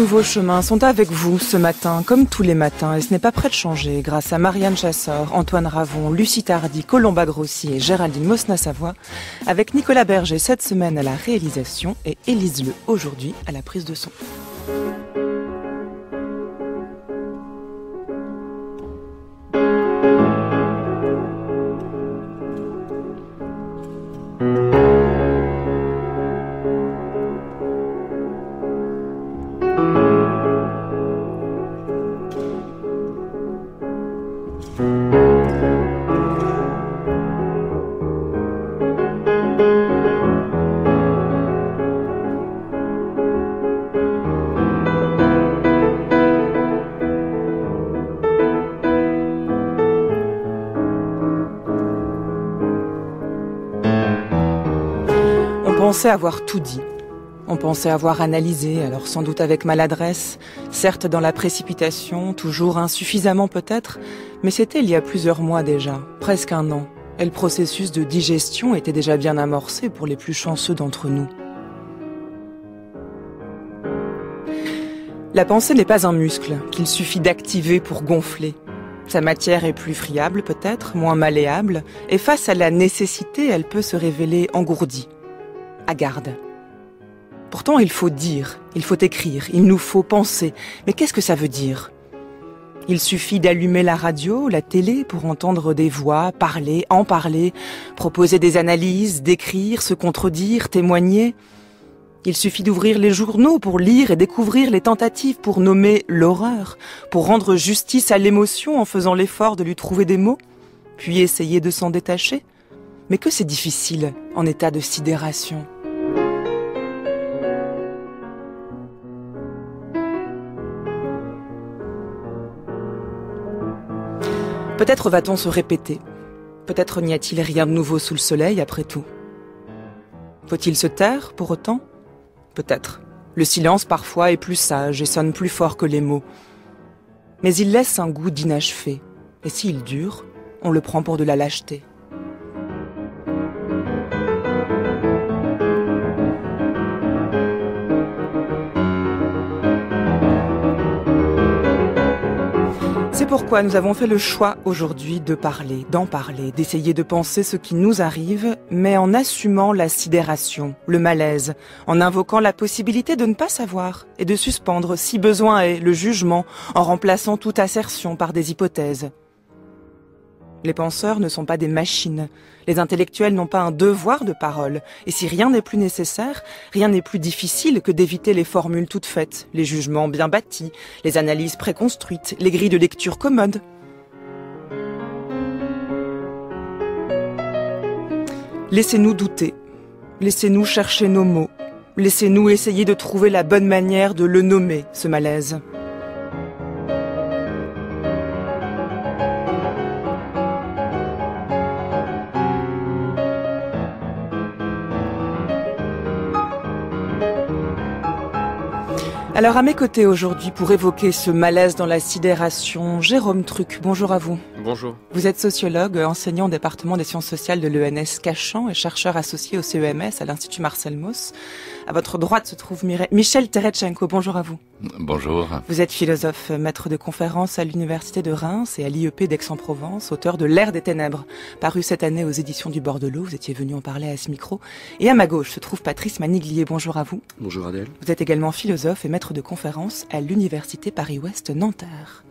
nouveaux chemins sont avec vous ce matin, comme tous les matins, et ce n'est pas prêt de changer, grâce à Marianne Chassor, Antoine Ravon, Lucie Tardy, Colomba Grossi et Géraldine Mosna-Savoie, avec Nicolas Berger cette semaine à la réalisation et Élise Le aujourd'hui à la prise de son. On pensait avoir tout dit, on pensait avoir analysé, alors sans doute avec maladresse, certes dans la précipitation, toujours insuffisamment peut-être, mais c'était il y a plusieurs mois déjà, presque un an, et le processus de digestion était déjà bien amorcé pour les plus chanceux d'entre nous. La pensée n'est pas un muscle qu'il suffit d'activer pour gonfler. Sa matière est plus friable peut-être, moins malléable, et face à la nécessité, elle peut se révéler engourdie. À garde. Pourtant, il faut dire, il faut écrire, il nous faut penser. Mais qu'est-ce que ça veut dire ? Il suffit d'allumer la radio, la télé pour entendre des voix, parler, en parler, proposer des analyses, d'écrire, se contredire, témoigner. Il suffit d'ouvrir les journaux pour lire et découvrir les tentatives pour nommer l'horreur, pour rendre justice à l'émotion en faisant l'effort de lui trouver des mots, puis essayer de s'en détacher. Mais que c'est difficile en état de sidération. Peut-être va-t-on se répéter. Peut-être n'y a-t-il rien de nouveau sous le soleil après tout. Faut-il se taire pour autant ? Peut-être. Le silence parfois est plus sage et sonne plus fort que les mots. Mais il laisse un goût d'inachevé. Et s'il dure, on le prend pour de la lâcheté. C'est pourquoi nous avons fait le choix aujourd'hui de parler, d'en parler, d'essayer de penser ce qui nous arrive, mais en assumant la sidération, le malaise, en invoquant la possibilité de ne pas savoir et de suspendre, si besoin est, le jugement, en remplaçant toute assertion par des hypothèses. Les penseurs ne sont pas des machines. Les intellectuels n'ont pas un devoir de parole. Et si rien n'est plus nécessaire, rien n'est plus difficile que d'éviter les formules toutes faites, les jugements bien bâtis, les analyses préconstruites, les grilles de lecture commodes. Laissez-nous douter. Laissez-nous chercher nos mots. Laissez-nous essayer de trouver la bonne manière de le nommer, ce malaise. Alors à mes côtés aujourd'hui pour évoquer ce malaise dans la sidération, Jérôme Truc, bonjour à vous. Bonjour. Vous êtes sociologue, enseignant au département des sciences sociales de l'ENS Cachan et chercheur associé au CEMS à l'Institut Marcel Mauss. À votre droite se trouve Michel Teretchenko, bonjour à vous. Bonjour. Vous êtes philosophe, maître de conférences à l'Université de Reims et à l'IEP d'Aix-en-Provence, auteur de L'Ère des Ténèbres, paru cette année aux éditions du Bordelot. Vous étiez venu en parler à ce micro. Et à ma gauche se trouve Patrice Maniglier, bonjour à vous. Bonjour Adèle. Vous êtes également philosophe et maître de conférences à l'Université Paris-Ouest Nanterre.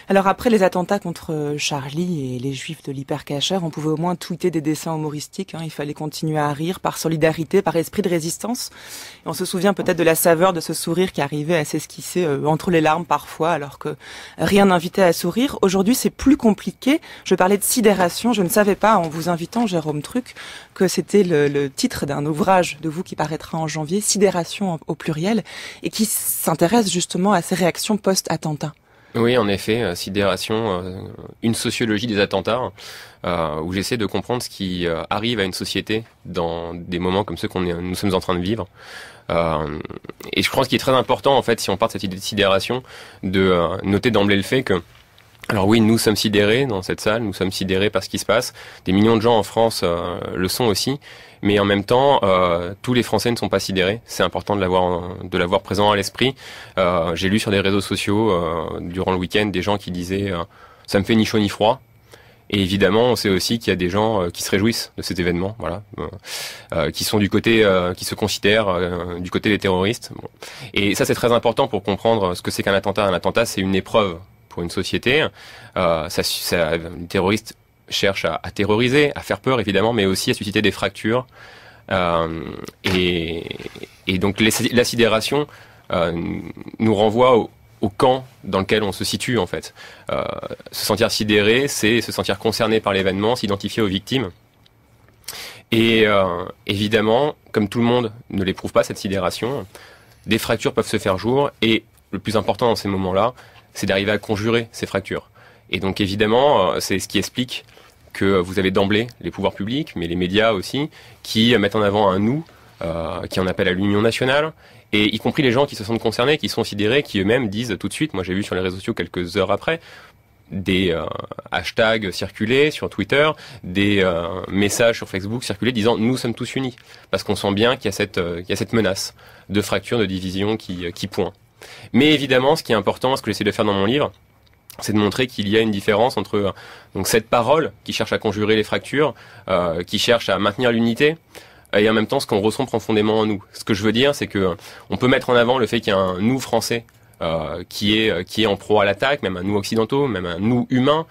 Alors après les attentats contre Charlie et les Juifs de l'Hypercacher, on pouvait au moins tweeter des dessins humoristiques. Il fallait continuer à rire par solidarité, par esprit de résistance. Et on se souvient peut-être de la saveur de ce sourire qui arrivait à s'esquisser entre les larmes parfois, alors que rien n'invitait à sourire. Aujourd'hui, c'est plus compliqué. Je parlais de sidération. Je ne savais pas, en vous invitant, Jérôme Truc, que c'était le titre d'un ouvrage de vous qui paraîtra en janvier, Sidération au pluriel, et qui s'intéresse justement à ces réactions post-attentat. Oui, en effet, Sidération, une sociologie des attentats, où j'essaie de comprendre ce qui arrive à une société dans des moments comme ceux nous sommes en train de vivre. Et je crois ce qui est très important, en fait, si on part de cette idée de sidération, de noter d'emblée le fait que, alors oui, nous sommes sidérés dans cette salle, nous sommes sidérés par ce qui se passe. Des millions de gens en France le sont aussi. Mais en même temps, tous les Français ne sont pas sidérés. C'est important de l'avoir présent à l'esprit. J'ai lu sur des réseaux sociaux durant le week-end des gens qui disaient ça me fait ni chaud ni froid. Et évidemment, on sait aussi qu'il y a des gens qui se réjouissent de cet événement, voilà, qui sont du côté, qui se considèrent du côté des terroristes. Bon. Et ça, c'est très important pour comprendre ce que c'est qu'un attentat. Un attentat, c'est une épreuve pour une société. Les terroristes cherchent à terroriser, à faire peur évidemment, mais aussi à susciter des fractures. Et donc la sidération nous renvoie au camp dans lequel on se situe en fait. Se sentir sidéré, c'est se sentir concerné par l'événement, s'identifier aux victimes. Et évidemment, comme tout le monde ne l'éprouve pas cette sidération, des fractures peuvent se faire jour. Et le plus important dans ces moments-là, c'est d'arriver à conjurer ces fractures. Et donc évidemment, c'est ce qui explique que vous avez d'emblée les pouvoirs publics, mais les médias aussi, qui mettent en avant un nous, qui en appellent à l'union nationale, et y compris les gens qui se sentent concernés, qui sont sidérés, qui eux-mêmes disent tout de suite, moi j'ai vu sur les réseaux sociaux quelques heures après, des hashtags circuler sur Twitter, des messages sur Facebook circuler disant nous sommes tous unis, parce qu'on sent bien qu'il y a cette menace de fracture, de division qui pointe. Mais évidemment, ce qui est important, ce que j'essaie de faire dans mon livre, c'est de montrer qu'il y a une différence entre donc cette parole qui cherche à conjurer les fractures, qui cherche à maintenir l'unité, et en même temps ce qu'on ressent profondément en nous. Ce que je veux dire, c'est que on peut mettre en avant le fait qu'il y a un nous français qui est en proie à l'attaque, même un nous occidentaux, même un nous humain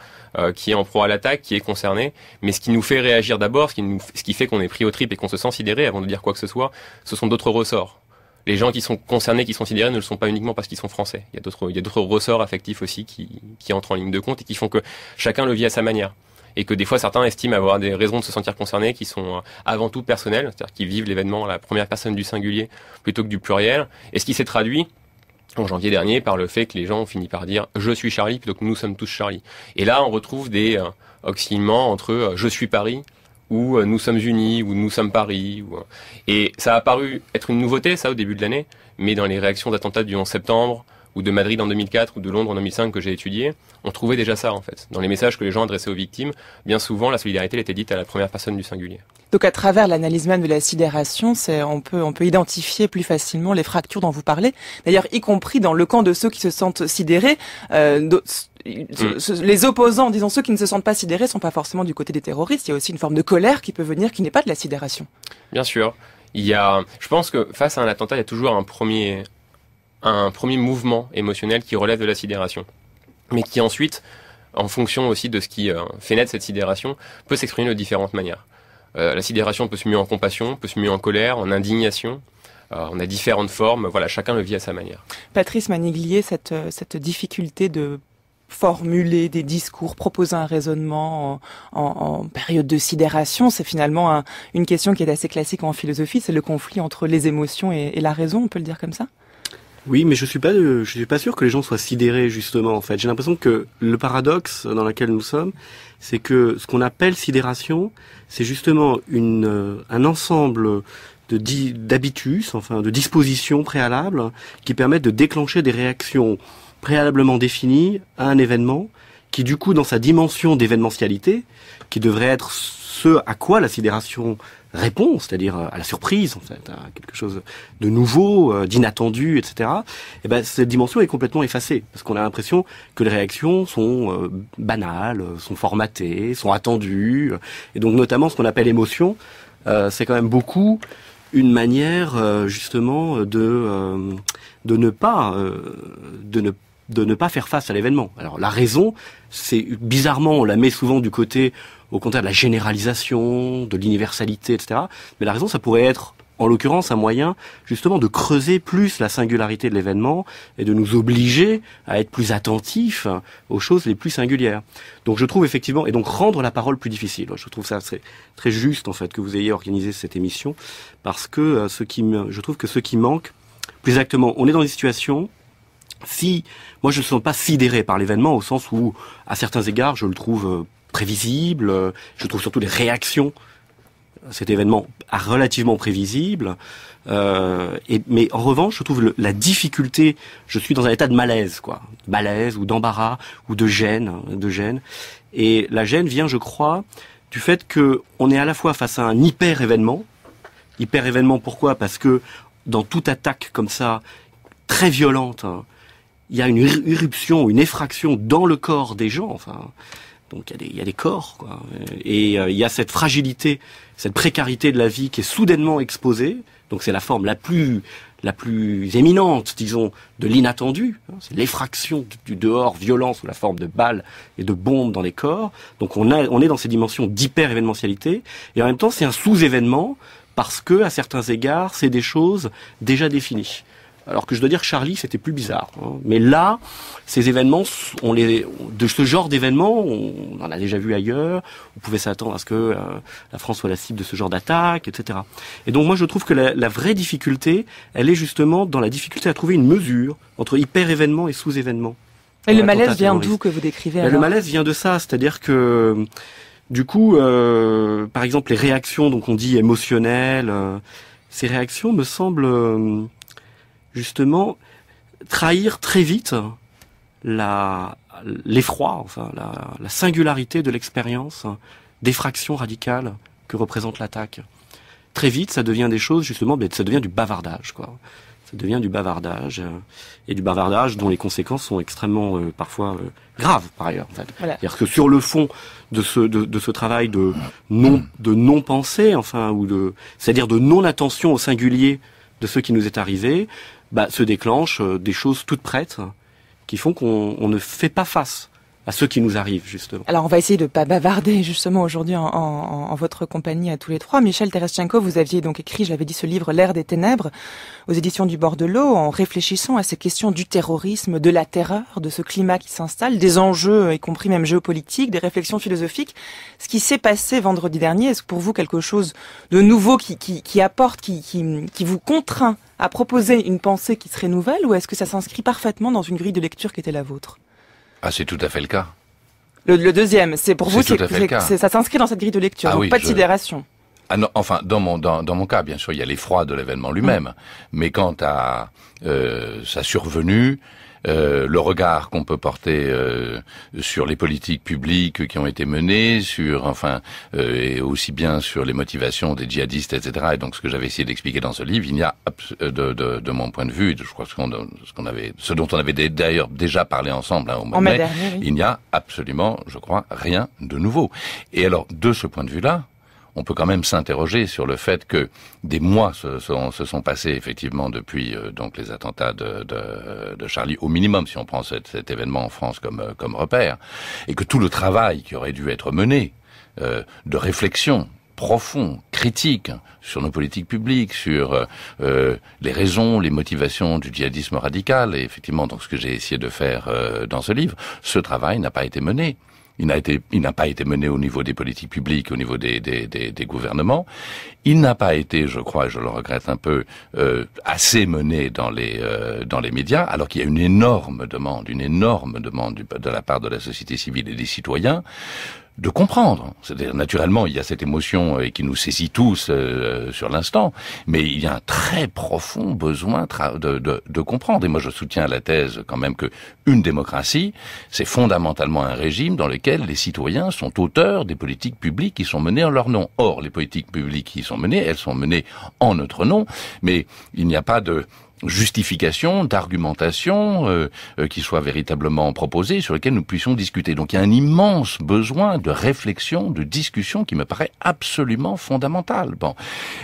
qui est en proie à l'attaque, qui est concerné. Mais ce qui nous fait réagir d'abord, ce qui fait qu'on est pris aux tripes et qu'on se sent sidéré avant de dire quoi que ce soit, ce sont d'autres ressorts. Les gens qui sont concernés, qui sont sidérés, ne le sont pas uniquement parce qu'ils sont français. Il y a d'autres ressorts affectifs aussi qui entrent en ligne de compte et qui font que chacun le vit à sa manière. Et que des fois, certains estiment avoir des raisons de se sentir concernés qui sont avant tout personnelles, c'est-à-dire qu'ils vivent l'événement à la première personne du singulier plutôt que du pluriel. Et ce qui s'est traduit en janvier dernier par le fait que les gens ont fini par dire « je suis Charlie » plutôt que « nous sommes tous Charlie ». Et là, on retrouve des oscillements entre « je suis Paris » ou nous sommes unis, ou nous sommes Paris. Et ça a paru être une nouveauté, ça, au début de l'année, mais dans les réactions d'attentats du 11 septembre, ou de Madrid en 2004, ou de Londres en 2005 que j'ai étudié, on trouvait déjà ça, en fait. Dans les messages que les gens adressaient aux victimes, bien souvent, la solidarité était dite à la première personne du singulier. Donc à travers l'analyse même de la sidération, on peut identifier plus facilement les fractures dont vous parlez. D'ailleurs, y compris dans le camp de ceux qui se sentent sidérés, les opposants, disons ceux qui ne se sentent pas sidérés, sont pas forcément du côté des terroristes. Il y a aussi une forme de colère qui peut venir, qui n'est pas de la sidération. Bien sûr. Je pense que face à un attentat, il y a toujours un premier mouvement émotionnel qui relève de la sidération, mais qui ensuite, en fonction aussi de ce qui fait naître cette sidération, peut s'exprimer de différentes manières. La sidération peut se muer en compassion, peut se muer en colère, en indignation. On a différentes formes. Voilà, chacun le vit à sa manière. Patrice Maniglier, cette difficulté de formuler des discours, proposer un raisonnement en période de sidération, c'est finalement une question qui est assez classique en philosophie. C'est le conflit entre les émotions et la raison, on peut le dire comme ça ? Oui, mais je suis pas sûr que les gens soient sidérés, justement, en fait. J'ai l'impression que le paradoxe dans lequel nous sommes, c'est que ce qu'on appelle sidération, c'est justement un ensemble d'habitus, enfin, de dispositions préalables qui permettent de déclencher des réactions préalablement définies à un événement qui, du coup, dans sa dimension d'événementialité, qui devrait être ce à quoi la sidération répond, c'est-à-dire à la surprise, en fait, à quelque chose de nouveau, d'inattendu, etc. Et ben, cette dimension est complètement effacée, parce qu'on a l'impression que les réactions sont banales, sont formatées, sont attendues, et donc notamment ce qu'on appelle émotion, c'est quand même beaucoup une manière justement de ne de ne pas faire face à l'événement. Alors la raison, c'est bizarrement, on la met souvent du côté, au contraire de la généralisation, de l'universalité, etc. Mais la raison, ça pourrait être, en l'occurrence, un moyen justement de creuser plus la singularité de l'événement et de nous obliger à être plus attentifs aux choses les plus singulières. Donc je trouve effectivement, et donc rendre la parole plus difficile. Je trouve ça très juste en fait que vous ayez organisé cette émission, parce que je trouve que ce qui manque, plus exactement, on est dans une situation. Moi je ne me sens pas sidéré par l'événement, au sens où, à certains égards, je le trouve prévisible, je trouve surtout les réactions à cet événement relativement prévisibles, mais en revanche, je trouve la difficulté, je suis dans un état de malaise, malaise ou d'embarras ou de gêne, et la gêne vient, je crois, du fait que on est à la fois face à un hyper-événement, pourquoi ? Parce que dans toute attaque comme ça, très violente, il y a une irruption, une effraction dans le corps des gens, donc il y a des corps, et il y a cette fragilité, cette précarité de la vie qui est soudainement exposée. Donc c'est la forme la plus éminente, disons, de l'inattendu. C'est l'effraction du dehors violent sous la forme de balles et de bombes dans les corps. Donc on est dans ces dimensions d'hyper-événementialité, et en même temps c'est un sous-événement parce que à certains égards c'est des choses déjà définies. Alors que je dois dire que Charlie, c'était plus bizarre. Mais là, ces événements, de ce genre d'événements, on en a déjà vu ailleurs. On pouvait s'attendre à ce que la France soit la cible de ce genre d'attaque, etc. Et donc moi, je trouve que la vraie difficulté, elle est justement dans la difficulté à trouver une mesure entre hyper-événement et sous-événement. Et le malaise vient d'où que vous décrivez alors ? Le malaise vient de ça, c'est-à-dire que, du coup, par exemple, les réactions, donc on dit émotionnelles, ces réactions me semblent... justement, trahir très vite l'effroi, la singularité de l'expérience d'effraction radicale que représente l'attaque. Très vite, ça devient des choses, justement, ça devient du bavardage, Ça devient du bavardage, et du bavardage dont les conséquences sont extrêmement, parfois, graves, par ailleurs, en fait. Voilà. C'est-à-dire que sur le fond de ce travail de non-pensée, c'est-à-dire de non-attention au singulier de ce qui nous est arrivé, se déclenchent des choses toutes prêtes qui font qu'on ne fait pas face à ce qui nous arrive, justement. Alors, on va essayer de pas bavarder, justement, aujourd'hui, en votre compagnie à tous les trois. Michel Terestchenko, vous aviez donc écrit, je l'avais dit, ce livre, L'ère des ténèbres, aux éditions du Bord de l'eau, en réfléchissant à ces questions du terrorisme, de la terreur, de ce climat qui s'installe, des enjeux, y compris même géopolitiques, des réflexions philosophiques. Ce qui s'est passé vendredi dernier, est-ce que pour vous quelque chose de nouveau qui apporte, qui vous contraint à proposer une pensée qui serait nouvelle, ou est-ce que ça s'inscrit parfaitement dans une grille de lecture qui était la vôtre ? Ah, c'est tout à fait le cas. Le deuxième, c'est pour vous, ça s'inscrit dans cette grille de lecture, donc pas de sidération. Ah non, enfin, dans mon cas, bien sûr, il y a l'effroi de l'événement lui-même, mais quant à sa survenue, le regard qu'on peut porter sur les politiques publiques qui ont été menées, et aussi bien sur les motivations des djihadistes, etc. Et donc ce que j'avais essayé d'expliquer dans ce livre, il n'y a de mon point de vue, je crois ce dont on avait d'ailleurs déjà parlé ensemble au mois de mai, il n'y a absolument, je crois, rien de nouveau. Et alors de ce point de vue-là, on peut quand même s'interroger sur le fait que des mois se sont passés effectivement depuis donc les attentats de Charlie, au minimum si on prend cet événement en France comme repère, et que tout le travail qui aurait dû être mené de réflexion profond, critique sur nos politiques publiques, sur les raisons, les motivations du djihadisme radical, et effectivement donc ce que j'ai essayé de faire dans ce livre, ce travail n'a pas été mené. Il n'a pas été mené au niveau des politiques publiques, au niveau des gouvernements. Il n'a pas été, je crois, et je le regrette un peu, assez mené dans les médias, alors qu'il y a une énorme demande de la part de la société civile et des citoyens de comprendre. C'est-à-dire, naturellement, il y a cette émotion qui nous saisit tous sur l'instant, mais il y a un très profond besoin de comprendre. Et moi, je soutiens la thèse quand même que une démocratie, c'est fondamentalement un régime dans lequel les citoyens sont auteurs des politiques publiques qui sont menées en leur nom. Or, les politiques publiques qui sont menées, elles sont menées en notre nom, mais il n'y a pas de justification, d'argumentation qui soit véritablement proposée, sur lesquelles nous puissions discuter. Donc il y a un immense besoin de réflexion, de discussion qui me paraît absolument fondamental. Bon.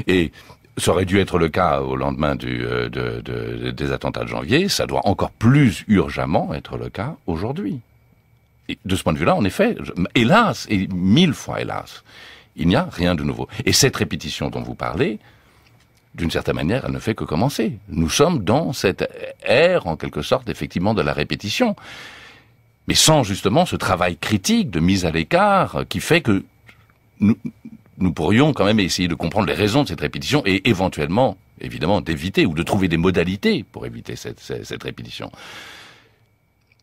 Et Ça aurait dû être le cas au lendemain des attentats de janvier. Ça doit encore plus urgemment être le cas aujourd'hui. Et de ce point de vue-là, en effet, hélas, et 1000 fois hélas, il n'y a rien de nouveau. Et cette répétition dont vous parlez, d'une certaine manière, elle ne fait que commencer. Nous sommes dans cette ère, en quelque sorte, effectivement, de la répétition. Mais sans justement ce travail critique de mise à l'écart qui fait que nous pourrions quand même essayer de comprendre les raisons de cette répétition et éventuellement, évidemment, d'éviter ou de trouver des modalités pour éviter cette répétition.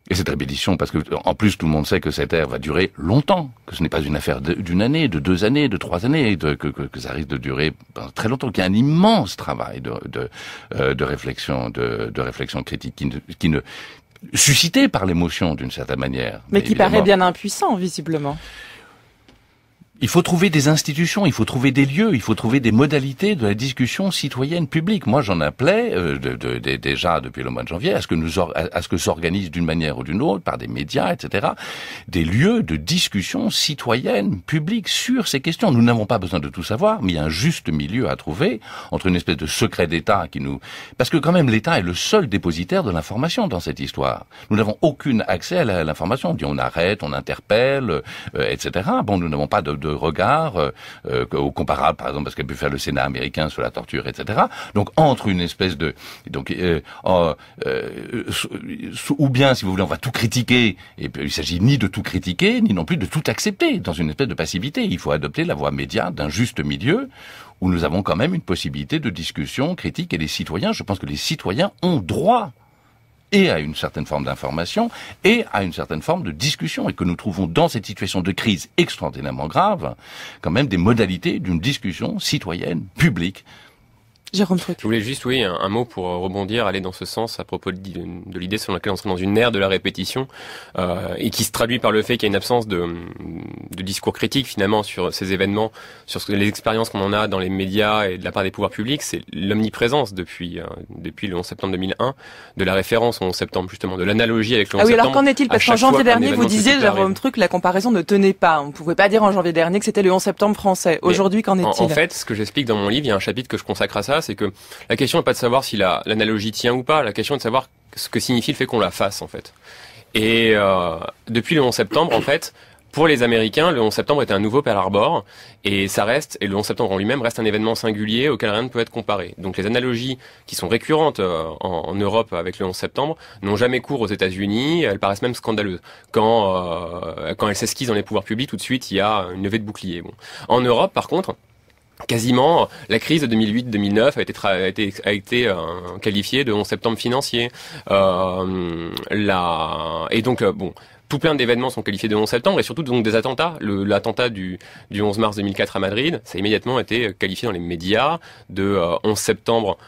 Et cette répétition, parce que en plus tout le monde sait que cette ère va durer longtemps, que ce n'est pas une affaire d'une année, de 2 années, de 3 années, que ça risque de durer très longtemps, qu'il y a un immense travail de réflexion, de réflexion critique qui ne suscité par l'émotion d'une certaine manière. Mais qui paraît bien impuissant, visiblement. Il faut trouver des institutions, il faut trouver des lieux, il faut trouver des modalités de la discussion citoyenne publique. Moi, j'en appelais déjà depuis le mois de janvier à ce que s'organise d'une manière ou d'une autre par des médias, etc. des lieux de discussion citoyenne publique sur ces questions. Nous n'avons pas besoin de tout savoir, mais il y a un juste milieu à trouver entre une espèce de secret d'État parce que quand même l'État est le seul dépositaire de l'information dans cette histoire. Nous n'avons aucun accès à l'information. On dit on arrête, on interpelle, etc. Bon, nous n'avons pas de regard au comparable, par exemple, parce qu'a pu faire le Sénat américain sur la torture, etc. Donc entre une espèce de ou bien, si vous voulez, on va tout critiquer, et puis il s'agit ni de tout critiquer, ni non plus de tout accepter dans une espèce de passivité. Il faut adopter la voie média d'un juste milieu où nous avons quand même une possibilité de discussion critique, et les citoyens, je pense que les citoyens ont droit et à une certaine forme d'information, et à une certaine forme de discussion, et que nous trouvons dans cette situation de crise extraordinairement grave, quand même des modalités d'une discussion citoyenne, publique. Jérôme Truc. Je voulais juste, un mot pour rebondir, aller dans ce sens à propos de l'idée selon laquelle on serait dans une ère de la répétition, et qui se traduit par le fait qu'il y a une absence de discours critique finalement sur ces événements, sur les expériences qu'on en a dans les médias et de la part des pouvoirs publics. C'est l'omniprésence depuis le 11 septembre 2001, de la référence au 11 septembre justement, de l'analogie avec le 11 septembre. Alors qu'en est-il? Parce qu'en janvier dernier, vous disiez, Jérôme Truc, la comparaison ne tenait pas. On ne pouvait pas dire en janvier dernier que c'était le 11 septembre français. Aujourd'hui, qu'en est-il? En fait, ce que j'explique dans mon livre, il y a un chapitre que je consacre à ça, c'est que la question n'est pas de savoir si l'analogie tient ou pas, la question est de savoir ce que signifie le fait qu'on la fasse, en fait. Et depuis le 11 septembre, en fait, pour les Américains, le 11 septembre est un nouveau Pearl Harbor, et le 11 septembre en lui-même reste un événement singulier auquel rien ne peut être comparé. Donc les analogies qui sont récurrentes en Europe avec le 11 septembre n'ont jamais cours aux États-Unis, elles paraissent même scandaleuses. Quand elles s'esquissent dans les pouvoirs publics, tout de suite, il y a une levée de bouclier. Bon. En Europe, par contre, quasiment, la crise de 2008-2009 a été qualifiée de 11 septembre financier. Et donc, tout plein d'événements sont qualifiés de 11 septembre, et surtout donc des attentats. L'attentat du 11 mars 2004 à Madrid, ça a immédiatement été qualifié dans les médias de 11 septembre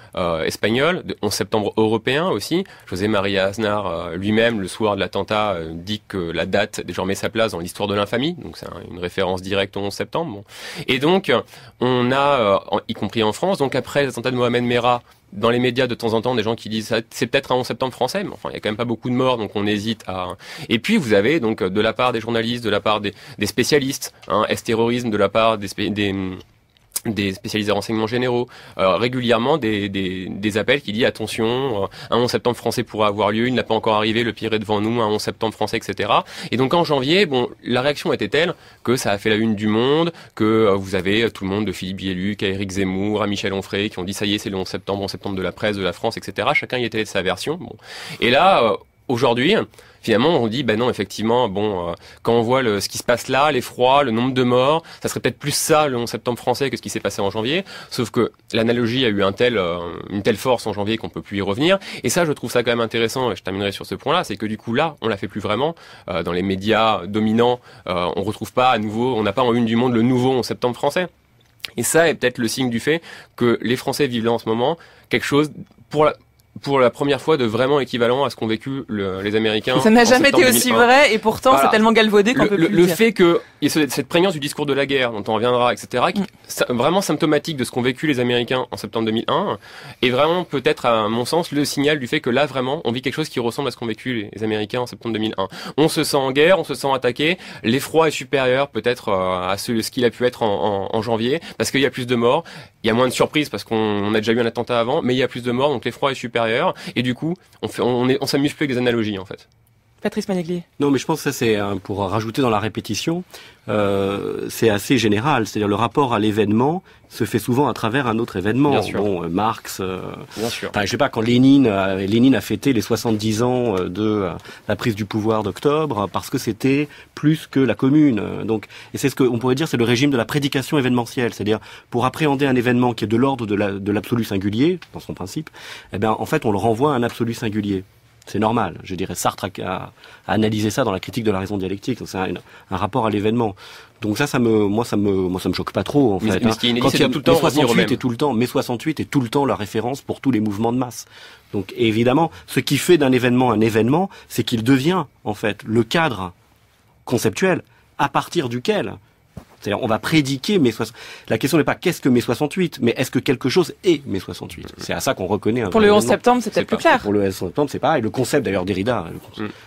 espagnol, de 11 septembre européen aussi. José María Aznar lui-même, le soir de l'attentat, dit que la date désormais sa place dans l'histoire de l'infamie, donc c'est une référence directe au 11 septembre. Bon. Et donc, on a, y compris en France, donc après l'attentat de Mohamed Merah, dans les médias de temps en temps des gens qui disent c'est peut-être un 11 septembre français, mais enfin il y a quand même pas beaucoup de morts, donc on hésite à. Et puis vous avez donc de la part des journalistes, de la part des spécialistes, est-terrorisme, de la part des spécialistes de renseignements généraux, régulièrement des appels qui disent attention, un 11 septembre français pourrait avoir lieu, il n'a pas encore arrivé, le pire est devant nous, un 11 septembre français, etc. Et donc en janvier, la réaction était telle que ça a fait la une du Monde, que vous avez tout le monde, de Philippe Bieluc à Éric Zemmour, à Michel Onfray, qui ont dit ça y est, c'est le 11 septembre de la presse, de la France, etc. Chacun y est allé de sa version. Bon. Et là, aujourd'hui, finalement, on dit, non, effectivement, quand on voit ce qui se passe là, l'effroi, le nombre de morts, ça serait peut-être plus ça, le 11 septembre français, que ce qui s'est passé en janvier. Sauf que l'analogie a eu une telle force en janvier qu'on peut plus y revenir. Et ça, je trouve ça quand même intéressant, et je terminerai sur ce point-là, c'est que du coup, là, on l'a fait plus vraiment. Dans les médias dominants, on retrouve pas à nouveau, on n'a pas en une du Monde le nouveau 11 septembre français. Et ça est peut-être le signe du fait que les Français vivent là en ce moment quelque chose pour la première fois de vraiment équivalent à ce qu'ont vécu les Américains. Ça n'a jamais été aussi vrai, et pourtant c'est tellement galvaudé qu'on peut plus le dire. Le fait qu'il y ait cette prégnance du discours de la guerre, dont on reviendra, etc., qui est vraiment symptomatique de ce qu'ont vécu les Américains en septembre 2001, est vraiment peut-être, à mon sens, le signal du fait que là, vraiment, on vit quelque chose qui ressemble à ce qu'ont vécu les Américains en septembre 2001. On se sent en guerre, on se sent attaqué, l'effroi est supérieur peut-être à ce qu'il a pu être en janvier, parce qu'il y a plus de morts, il y a moins de surprises parce qu'on a déjà eu un attentat avant, mais il y a plus de morts, donc l'effroi est supérieur, et du coup, on s'amuse plus avec des analogies, en fait. Patrice Managlier. Non, mais je pense que ça, c'est pour rajouter dans la répétition, c'est assez général. C'est-à-dire le rapport à l'événement se fait souvent à travers un autre événement. Bien sûr. Bon, Marx. Bien sûr. Enfin, je sais pas, quand Lénine a fêté les 70 ans de la prise du pouvoir d'octobre, parce que c'était plus que la Commune. Donc, et c'est ce qu'on pourrait dire, c'est le régime de la prédication événementielle. C'est-à-dire, pour appréhender un événement qui est de l'ordre de l'absolu singulier, dans son principe, eh bien, en fait, on le renvoie à un absolu singulier. C'est normal. Je dirais, Sartre a analysé ça dans la critique de la raison dialectique. Donc c'est un rapport à l'événement. Donc ça me choque pas trop, en fait. Mais ce qui est inédit, Quand c'est il y a de tout le temps mai 68 revenir au est tout le temps, mai 68 est tout le temps la référence pour tous les mouvements de masse. Donc évidemment, ce qui fait d'un événement un événement, c'est qu'il devient, en fait, le cadre conceptuel à partir duquel, c'est-à-dire, on va prédiquer mai 68. La question n'est pas qu'est-ce que mai 68, mais est-ce que quelque chose est mai 68. C'est à ça qu'on reconnaît un Pour le 11 septembre, c'est peut-être plus clair. Pour le 11 septembre, c'est pareil. Le concept, d'ailleurs, Derrida,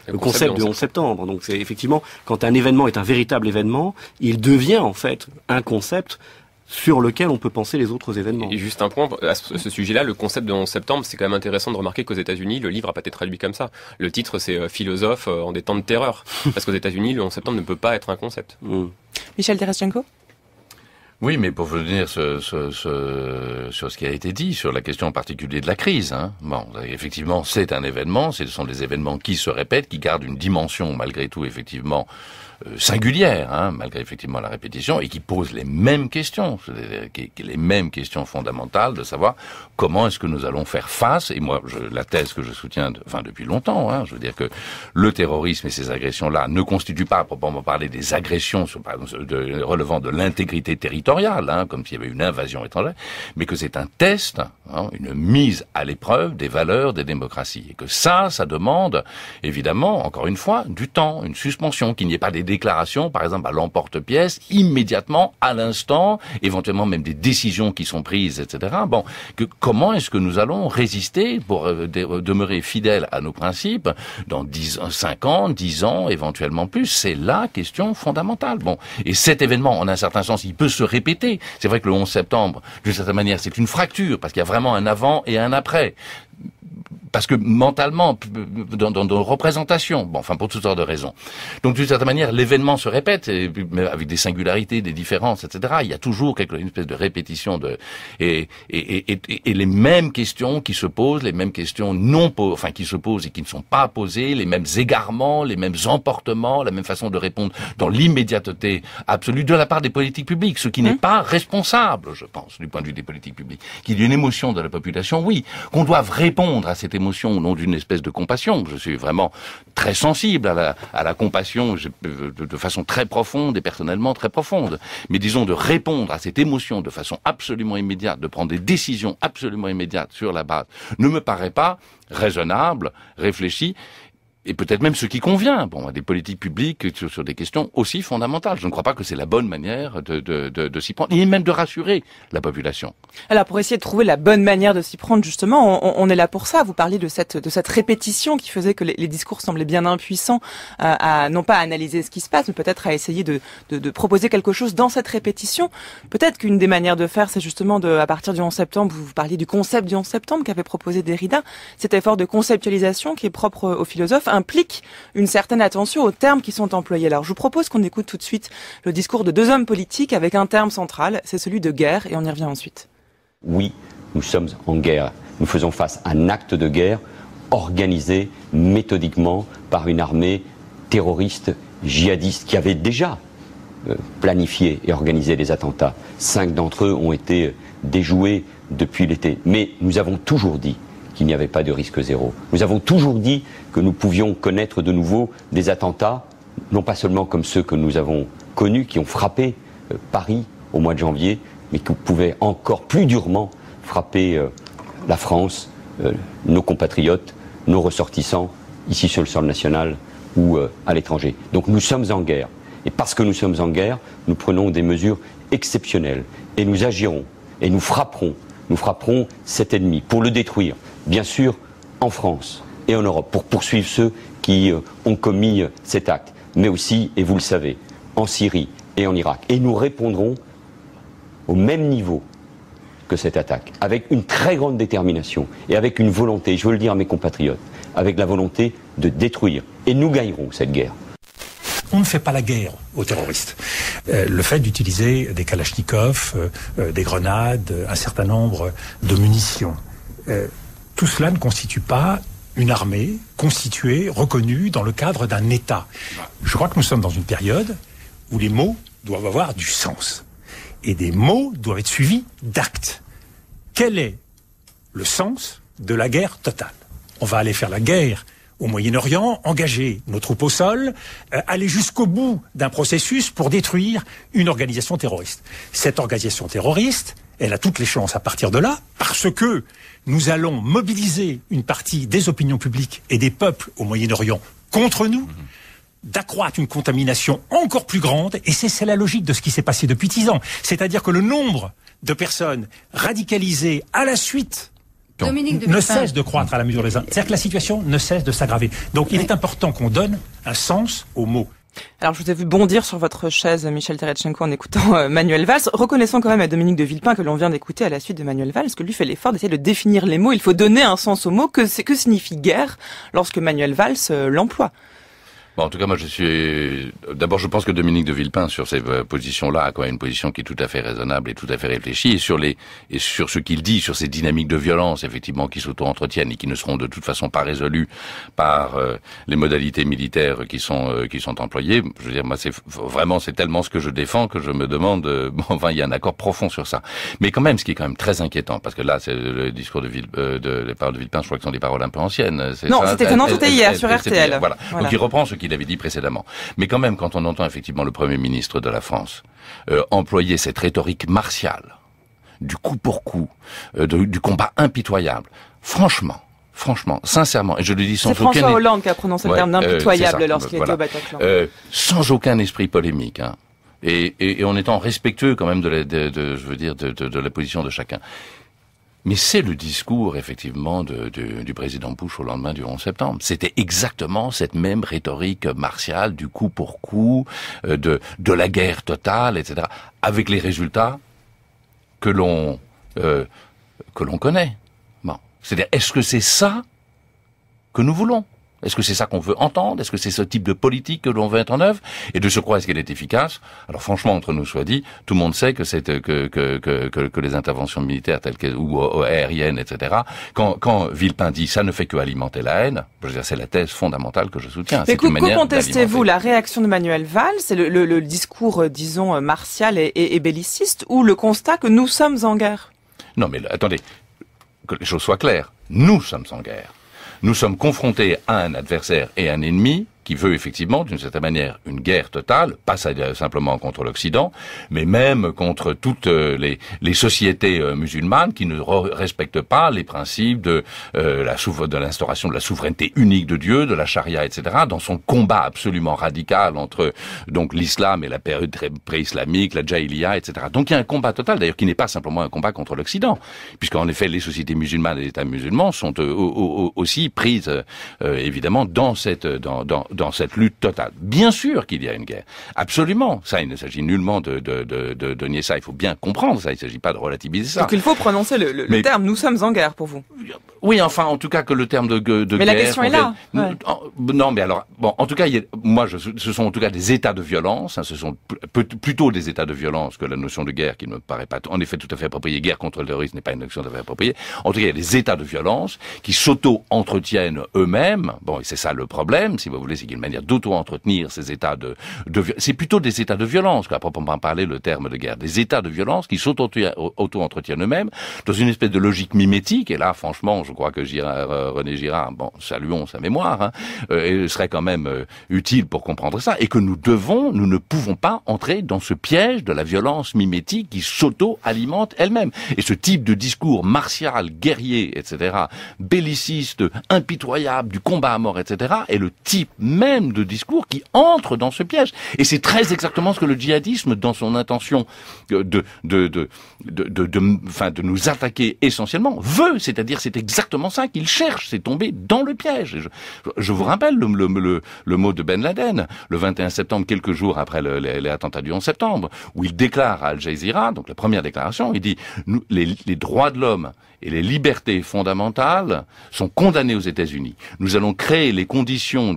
le concept de 11 septembre. Donc, c'est effectivement, quand un événement est un véritable événement, il devient, en fait, un concept sur lequel on peut penser les autres événements. Et juste un point, à ce sujet-là, le concept de 11 septembre, c'est quand même intéressant de remarquer qu'aux États-Unis, le livre n'a pas été traduit comme ça. Le titre, c'est Philosophe en des temps de terreur. Parce qu'aux États-Unis, le 11 septembre ne peut pas être un concept. Michel Terestchenko. Oui, mais pour venir sur ce qui a été dit, sur la question en particulier de la crise, hein. Bon, effectivement, c'est un événement, ce sont des événements qui se répètent, qui gardent une dimension, malgré tout, effectivement, singulière, hein, malgré effectivement la répétition, et qui posent les mêmes questions, les mêmes questions fondamentales de savoir comment est-ce que nous allons faire face, et moi, la thèse que je soutiens depuis longtemps, hein, je veux dire que le terrorisme et ces agressions-là ne constituent pas, à proprement parler, des agressions relevant de l'intégrité territoriale, hein, comme s'il y avait une invasion étrangère, mais que c'est un test, hein, une mise à l'épreuve des valeurs des démocraties, et que ça demande, évidemment, encore une fois, du temps, une suspension, qu'il n'y ait pas des déclarations, par exemple, à l'emporte-pièce, immédiatement, à l'instant, éventuellement même des décisions qui sont prises, etc. Bon, comment est-ce que nous allons résister pour demeurer fidèles à nos principes dans 5 ans, 10 ans, éventuellement plus? C'est la question fondamentale. Bon, et cet événement, en un certain sens, il peut se répéter. C'est vrai que le 11 septembre, d'une certaine manière, c'est une fracture, parce qu'il y a vraiment un avant et un après. Parce que mentalement, dans nos représentations, bon, enfin pour toutes sortes de raisons. Donc d'une certaine manière, l'événement se répète, mais avec des singularités, des différences, etc. Il y a toujours une espèce de répétition et les mêmes questions qui se posent, les mêmes questions qui se posent et qui ne sont pas posées, les mêmes égarements, les mêmes emportements, la même façon de répondre dans l'immédiateté absolue de la part des politiques publiques, ce qui n'est pas responsable, je pense, du point de vue des politiques publiques. Qu'il y ait une émotion de la population, oui, qu'on doive répondre à cette émotion au nom d'une espèce de compassion. Je suis vraiment très sensible à la compassion de façon très profonde et personnellement très profonde. Mais disons de répondre à cette émotion de façon absolument immédiate, de prendre des décisions absolument immédiates sur la base, ne me paraît pas raisonnable, réfléchi, et peut-être même ce qui convient, à des politiques publiques sur des questions aussi fondamentales. Je ne crois pas que c'est la bonne manière de s'y prendre, et même de rassurer la population. Alors, pour essayer de trouver la bonne manière de s'y prendre, justement, on est là pour ça. Vous parliez de cette répétition qui faisait que les discours semblaient bien impuissants non pas à analyser ce qui se passe, mais peut-être à essayer de proposer quelque chose dans cette répétition. Peut-être qu'une des manières de faire, c'est justement à partir du 11 septembre, vous parliez du concept du 11 septembre qu'avait proposé Derrida, cet effort de conceptualisation qui est propre aux philosophes, implique une certaine attention aux termes qui sont employés. Alors je vous propose qu'on écoute tout de suite le discours de 2 hommes politiques avec un terme central, c'est celui de guerre, et on y revient ensuite. Oui, nous sommes en guerre. Nous faisons face à un acte de guerre organisé méthodiquement par une armée terroriste, djihadiste, qui avait déjà planifié et organisé les attentats. 5 d'entre eux ont été déjoués depuis l'été. Mais nous avons toujours dit qu'il n'y avait pas de risque zéro. Nous avons toujours dit que nous pouvions connaître de nouveau des attentats, non pas seulement comme ceux que nous avons connus, qui ont frappé Paris au mois de janvier, mais qui pouvaient encore plus durement frapper la France, nos compatriotes, nos ressortissants, ici sur le sol national ou à l'étranger. Donc nous sommes en guerre. Et parce que nous sommes en guerre, nous prenons des mesures exceptionnelles. Et nous agirons, et nous frapperons cet ennemi pour le détruire, bien sûr, en France et en Europe, pour poursuivre ceux qui ont commis cet acte, mais aussi, et vous le savez, en Syrie et en Irak. Et nous répondrons au même niveau que cette attaque, avec une très grande détermination et avec une volonté, je veux le dire à mes compatriotes, avec la volonté de détruire. Et nous gagnerons cette guerre. On ne fait pas la guerre aux terroristes. Le fait d'utiliser des kalachnikovs, des grenades, un certain nombre de munitions, tout cela ne constitue pas une armée constituée, reconnue dans le cadre d'un État. Je crois que nous sommes dans une période où les mots doivent avoir du sens. Et des mots doivent être suivis d'actes. Quel est le sens de la guerre totale? On va aller faire la guerre au Moyen-Orient, engager nos troupes au sol, aller jusqu'au bout d'un processus pour détruire une organisation terroriste. Cette organisation terroriste, elle a toutes les chances à partir de là, parce que nous allons mobiliser une partie des opinions publiques et des peuples au Moyen-Orient contre nous, d'accroître une contamination encore plus grande, et c'est la logique de ce qui s'est passé depuis 10 ans. C'est-à-dire que le nombre de personnes radicalisées à la suite ne cesse de croître à la mesure des uns. C'est-à-dire que la situation ne cesse de s'aggraver. Donc il est important qu'on donne un sens aux mots. Alors, je vous ai vu bondir sur votre chaise, Michel Terestchenko, en écoutant Manuel Valls, reconnaissant quand même à Dominique de Villepin, que l'on vient d'écouter à la suite de Manuel Valls, que lui fait l'effort d'essayer de définir les mots. Il faut donner un sens aux mots. Que signifie guerre lorsque Manuel Valls l'emploie? Bon, en tout cas, moi, d'abord, je pense que Dominique de Villepin, sur ces positions-là, a quand même une position qui est tout à fait raisonnable et tout à fait réfléchie. Et sur ce qu'il dit, sur ces dynamiques de violence, effectivement, qui s'auto-entretiennent et qui ne seront de toute façon pas résolues par les modalités militaires qui sont employées. Je veux dire, moi, c'est tellement ce que je défends que je me demande, il y a un accord profond sur ça. Mais quand même, ce qui est quand même très inquiétant, parce que là, c'est le discours les paroles de Villepin, je crois que sont des paroles un peu anciennes. C'était hier sur RTL. Voilà. Donc, il reprend ce qu'il avait dit précédemment. Mais quand même, quand on entend effectivement le Premier ministre de la France employer cette rhétorique martiale, du coup pour coup, du combat impitoyable, franchement, sincèrement, et je le dis sans aucun... C'est François Hollande qui a prononcé le terme d'impitoyable lorsqu'il était au Bataclan. Sans aucun esprit polémique, hein, et en étant respectueux quand même de la position de chacun. Mais c'est le discours, effectivement, du président Bush au lendemain du 11 septembre. C'était exactement cette même rhétorique martiale, du coup pour coup, de la guerre totale, etc., avec les résultats que l'on connaît. Bon. C'est-à-dire, est-ce que c'est ça que nous voulons? Est-ce que c'est ça qu'on veut entendre? Est-ce que c'est ce type de politique que l'on veut mettre en œuvre? Et de surcroît, est-ce qu'elle est efficace? Alors franchement, entre nous soit dit, tout le monde sait que que les interventions militaires telles que ou aériennes, etc. Quand Villepin dit ça ne fait que alimenter la haine, je veux dire, c'est la thèse fondamentale que je soutiens. Mais que contestez-vous, la réaction de Manuel Valls, c'est le discours, disons, martial et belliciste, ou le constat que nous sommes en guerre? Non, mais attendez, que les choses soient claires. Nous sommes en guerre. Nous sommes confrontés à un adversaire et un ennemi qui veut effectivement, d'une certaine manière, une guerre totale, pas simplement contre l'Occident, mais même contre toutes les sociétés musulmanes qui ne respectent pas les principes de l'instauration de la souveraineté unique de Dieu, de la charia, etc., dans son combat absolument radical entre donc l'islam et la période pré-islamique, la jahiliya, etc. Donc il y a un combat total, d'ailleurs, qui n'est pas simplement un combat contre l'Occident, puisqu'en effet, les sociétés musulmanes et les États musulmans sont aussi prises, évidemment, dans cette lutte totale. Bien sûr qu'il y a une guerre. Absolument. Ça, il ne s'agit nullement de nier ça. Il faut bien comprendre ça. Il ne s'agit pas de relativiser ça. Donc il faut prononcer le terme « nous sommes en guerre » pour vous. Oui, enfin, en tout cas, que le terme de guerre... Mais la question est là. Ouais. Non, mais alors, bon, en tout cas, ce sont en tout cas des états de violence. Hein, ce sont plutôt des états de violence que la notion de guerre qui ne me paraît pas, en effet, tout à fait appropriée. Guerre contre le terrorisme n'est pas une notion tout à fait appropriée. En tout cas, il y a des états de violence qui s'auto-entretiennent eux-mêmes. Bon, et c'est ça le problème, si vous voulez, c'est qu'il y a une manière d'auto-entretenir ces états de c'est plutôt des états de violence, qu'à proprement parler le terme de guerre, des états de violence qui s'auto-entretiennent eux-mêmes dans une espèce de logique mimétique. Et là, franchement, je crois que René Girard, bon, saluons sa mémoire, hein, et serait quand même utile pour comprendre ça, et que nous ne pouvons pas entrer dans ce piège de la violence mimétique qui s'auto-alimente elle-même. Et ce type de discours martial, guerrier, etc., belliciste, impitoyable, du combat à mort, etc., est le type même de discours qui entre dans ce piège. Et c'est très exactement ce que le djihadisme, dans son intention de nous attaquer essentiellement, veut. C'est-à-dire, c'est exactement ça qu'il cherche, c'est tomber dans le piège. Je vous rappelle le mot de Ben Laden, le 21 septembre, quelques jours après les attentats du 11 septembre, où il déclare à Al Jazeera, donc la première déclaration, il dit « les droits de l'homme et les libertés fondamentales sont condamnées aux États-Unis. Nous allons créer les conditions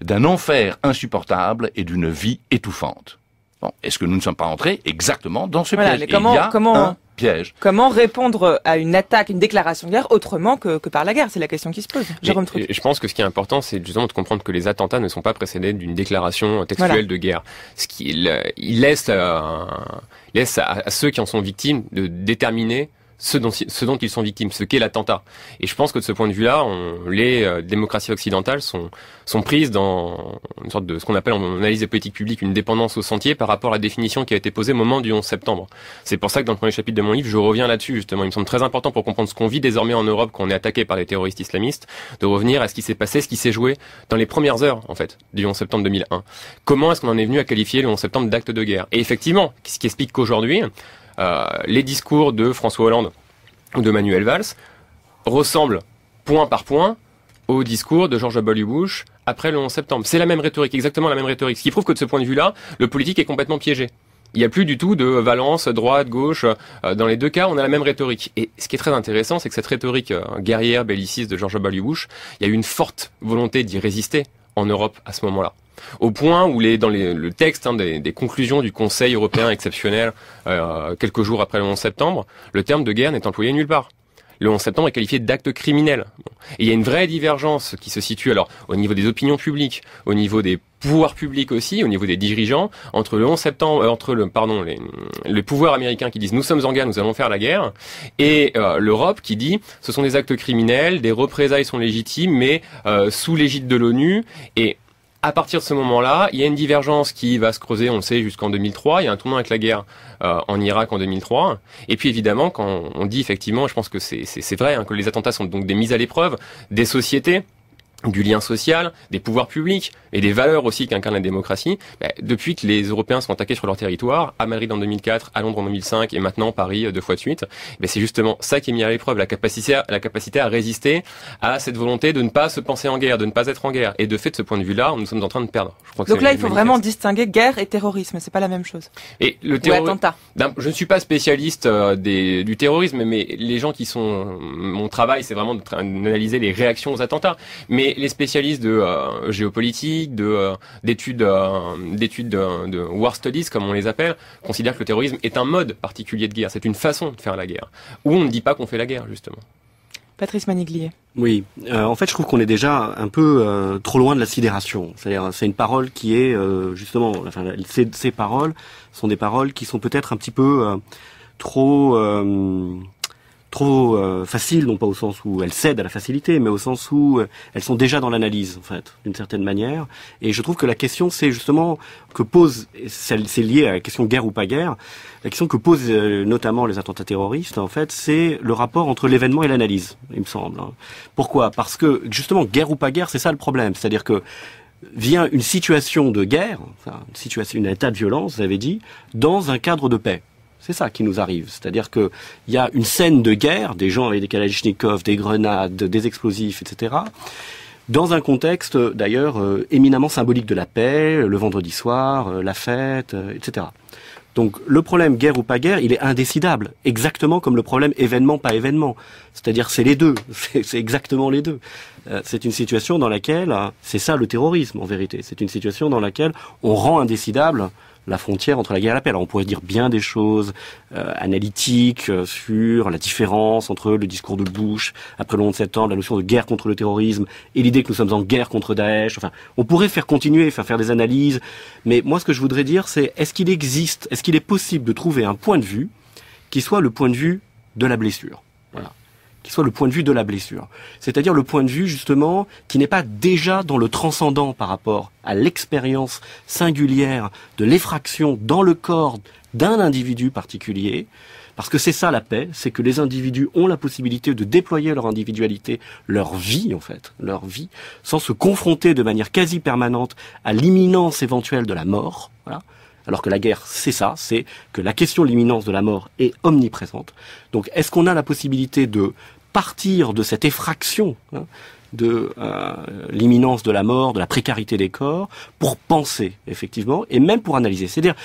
d'un enfer insupportable et d'une vie étouffante. » Bon, est-ce que nous ne sommes pas entrés exactement dans ce piège? Mais comment piège. Comment répondre à une attaque, une déclaration de guerre autrement que par la guerre? C'est la question qui se pose. Je pense que ce qui est important, c'est justement de comprendre que les attentats ne sont pas précédés d'une déclaration textuelle de guerre. Ce qu'il laisse à ceux qui en sont victimes de déterminer ce dont ils sont victimes, ce qu'est l'attentat. Et je pense que de ce point de vue-là, les démocraties occidentales sont prises dans une sorte de ce qu'on appelle en analyse des politiques publiques une dépendance au sentier par rapport à la définition qui a été posée au moment du 11 septembre. C'est pour ça que dans le premier chapitre de mon livre, je reviens là-dessus justement. Il me semble très important pour comprendre ce qu'on vit désormais en Europe quand on est attaqué par les terroristes islamistes, de revenir à ce qui s'est passé, ce qui s'est joué dans les premières heures en fait du 11 septembre 2001. Comment est-ce qu'on en est venu à qualifier le 11 septembre d'acte de guerre? Et effectivement, ce qui explique qu'aujourd'hui, les discours de François Hollande ou de Manuel Valls ressemblent point par point au discours de George W. Bush après le 11 septembre. C'est la même rhétorique, exactement la même rhétorique. Ce qui prouve que de ce point de vue-là, le politique est complètement piégé. Il n'y a plus du tout de valence, droite, gauche. Dans les deux cas, on a la même rhétorique. Et ce qui est très intéressant, c'est que cette rhétorique guerrière, belliciste de George W. Bush, il y a eu une forte volonté d'y résister en Europe à ce moment-là. Au point où dans le texte des conclusions du Conseil européen exceptionnel quelques jours après le 11 septembre, le terme de guerre n'est employé nulle part. Le 11 septembre est qualifié d'acte criminel. Et il y a une vraie divergence qui se situe alors au niveau des opinions publiques, au niveau des pouvoirs publics aussi, au niveau des dirigeants, entre le 11 septembre, les pouvoirs américains qui disent nous sommes en guerre, nous allons faire la guerre, et l'Europe qui dit ce sont des actes criminels, des représailles sont légitimes, mais sous l'égide de l'ONU. Et à partir de ce moment-là, il y a une divergence qui va se creuser, on le sait, jusqu'en 2003. Il y a un tournant avec la guerre en Irak en 2003. Et puis évidemment, quand on dit effectivement, je pense que c'est vrai, que les attentats sont donc des mises à l'épreuve des sociétés, du lien social, des pouvoirs publics et des valeurs aussi qu'incarne la démocratie. Depuis que les Européens sont attaqués sur leur territoire, à Madrid en 2004, à Londres en 2005 et maintenant Paris 2 fois de suite, c'est justement ça qui est mis à l'épreuve, la capacité à résister à cette volonté de ne pas se penser en guerre, de ne pas être en guerre. Et de fait, de ce point de vue-là, nous sommes en train de perdre. Je crois que donc là, il faut vraiment distinguer guerre et terrorisme. C'est pas la même chose. Et le attentat. Je ne suis pas spécialiste du terrorisme, mais les gens qui sont mon travail, c'est vraiment d'analyser les réactions aux attentats. Mais les spécialistes de géopolitique, d'études de war studies, comme on les appelle, considèrent que le terrorisme est un mode particulier de guerre. C'est une façon de faire la guerre. Ou on ne dit pas qu'on fait la guerre, justement. Patrice Maniglier. Oui, en fait, je trouve qu'on est déjà un peu trop loin de la sidération. C'est-à-dire, c'est une parole qui est justement, ces paroles sont des paroles qui sont peut-être un petit peu trop faciles, non pas au sens où elles cèdent à la facilité, mais au sens où elles sont déjà dans l'analyse, en fait, d'une certaine manière. Et je trouve que la question, c'est justement que pose, c'est lié à la question guerre ou pas guerre, la question que posent notamment les attentats terroristes, en fait, c'est le rapport entre l'événement et l'analyse, il me semble. Pourquoi? Parce que, justement, guerre ou pas guerre, c'est ça le problème. C'est-à-dire que vient une situation de guerre, un état de violence, vous avez dit, dans un cadre de paix. C'est ça qui nous arrive. C'est-à-dire que il y a une scène de guerre, des gens avec des kalachnikovs, des grenades, des explosifs, etc., dans un contexte, d'ailleurs, éminemment symbolique de la paix, le vendredi soir, la fête, etc. Donc, le problème guerre ou pas guerre, il est indécidable. Exactement comme le problème événement, pas événement. C'est-à-dire, c'est les deux. C'est exactement les deux. c'est une situation dans laquelle, c'est ça le terrorisme en vérité, c'est une situation dans laquelle on rend indécidable la frontière entre la guerre et la paix. Alors on pourrait dire bien des choses analytiques sur la différence entre le discours de Bush après le 11 septembre, la notion de guerre contre le terrorisme et l'idée que nous sommes en guerre contre Daesh. Enfin, on pourrait faire des analyses, mais moi ce que je voudrais dire c'est est-ce qu'il est possible de trouver un point de vue qui soit le point de vue de la blessure. Voilà. Qui soit le point de vue de la blessure. C'est-à-dire le point de vue, justement, qui n'est pas déjà dans le transcendant par rapport à l'expérience singulière de l'effraction dans le corps d'un individu particulier. Parce que c'est ça la paix, c'est que les individus ont la possibilité de déployer leur individualité, leur vie, sans se confronter de manière quasi permanente à l'imminence éventuelle de la mort. Voilà. Alors que la guerre, c'est ça, c'est que la question de l'imminence de la mort est omniprésente. Donc, est-ce qu'on a la possibilité de partir de cette effraction de l'imminence de la mort, de la précarité des corps, pour penser, effectivement, et même pour analyser. C'est-à-dire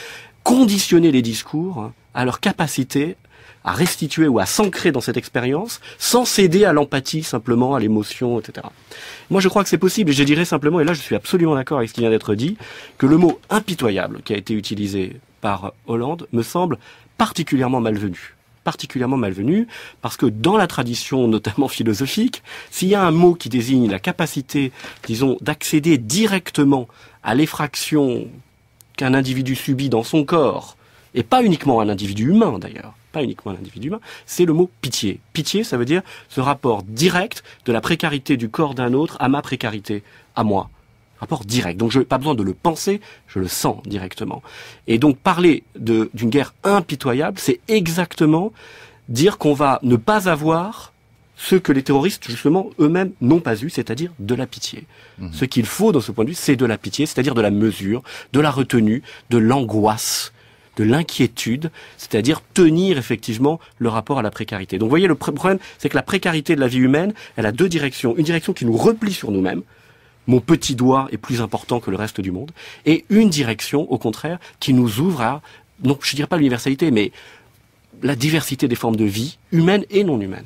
conditionner les discours à leur capacité à restituer ou à s'ancrer dans cette expérience, sans céder à l'empathie, simplement, à l'émotion, etc. Moi, je crois que c'est possible, et je dirais simplement, et là je suis absolument d'accord avec ce qui vient d'être dit, que le mot impitoyable qui a été utilisé par Hollande me semble particulièrement malvenu. Particulièrement malvenu, parce que dans la tradition, notamment philosophique, s'il y a un mot qui désigne la capacité, disons, d'accéder directement à l'effraction qu'un individu subit dans son corps, et pas uniquement un individu humain d'ailleurs, pas uniquement un individu humain, c'est le mot pitié. Pitié, ça veut dire ce rapport direct de la précarité du corps d'un autre à ma précarité, à moi. Rapport direct. Donc je n'ai pas besoin de le penser, je le sens directement. Et donc parler d'une guerre impitoyable, c'est exactement dire qu'on va ne pas avoir ce que les terroristes, justement, eux-mêmes n'ont pas eu, c'est-à-dire de la pitié. Ce qu'il faut, dans ce point de vue, c'est de la pitié, c'est-à-dire de la mesure, de la retenue, de l'angoisse, de l'inquiétude, c'est-à-dire tenir effectivement le rapport à la précarité. Donc vous voyez, le problème, c'est que la précarité de la vie humaine, elle a deux directions. Une direction qui nous replie sur nous-mêmes, mon petit doigt est plus important que le reste du monde, et une direction, au contraire, qui nous ouvre à, non, je dirais pas l'universalité, mais la diversité des formes de vie, humaines et non humaines.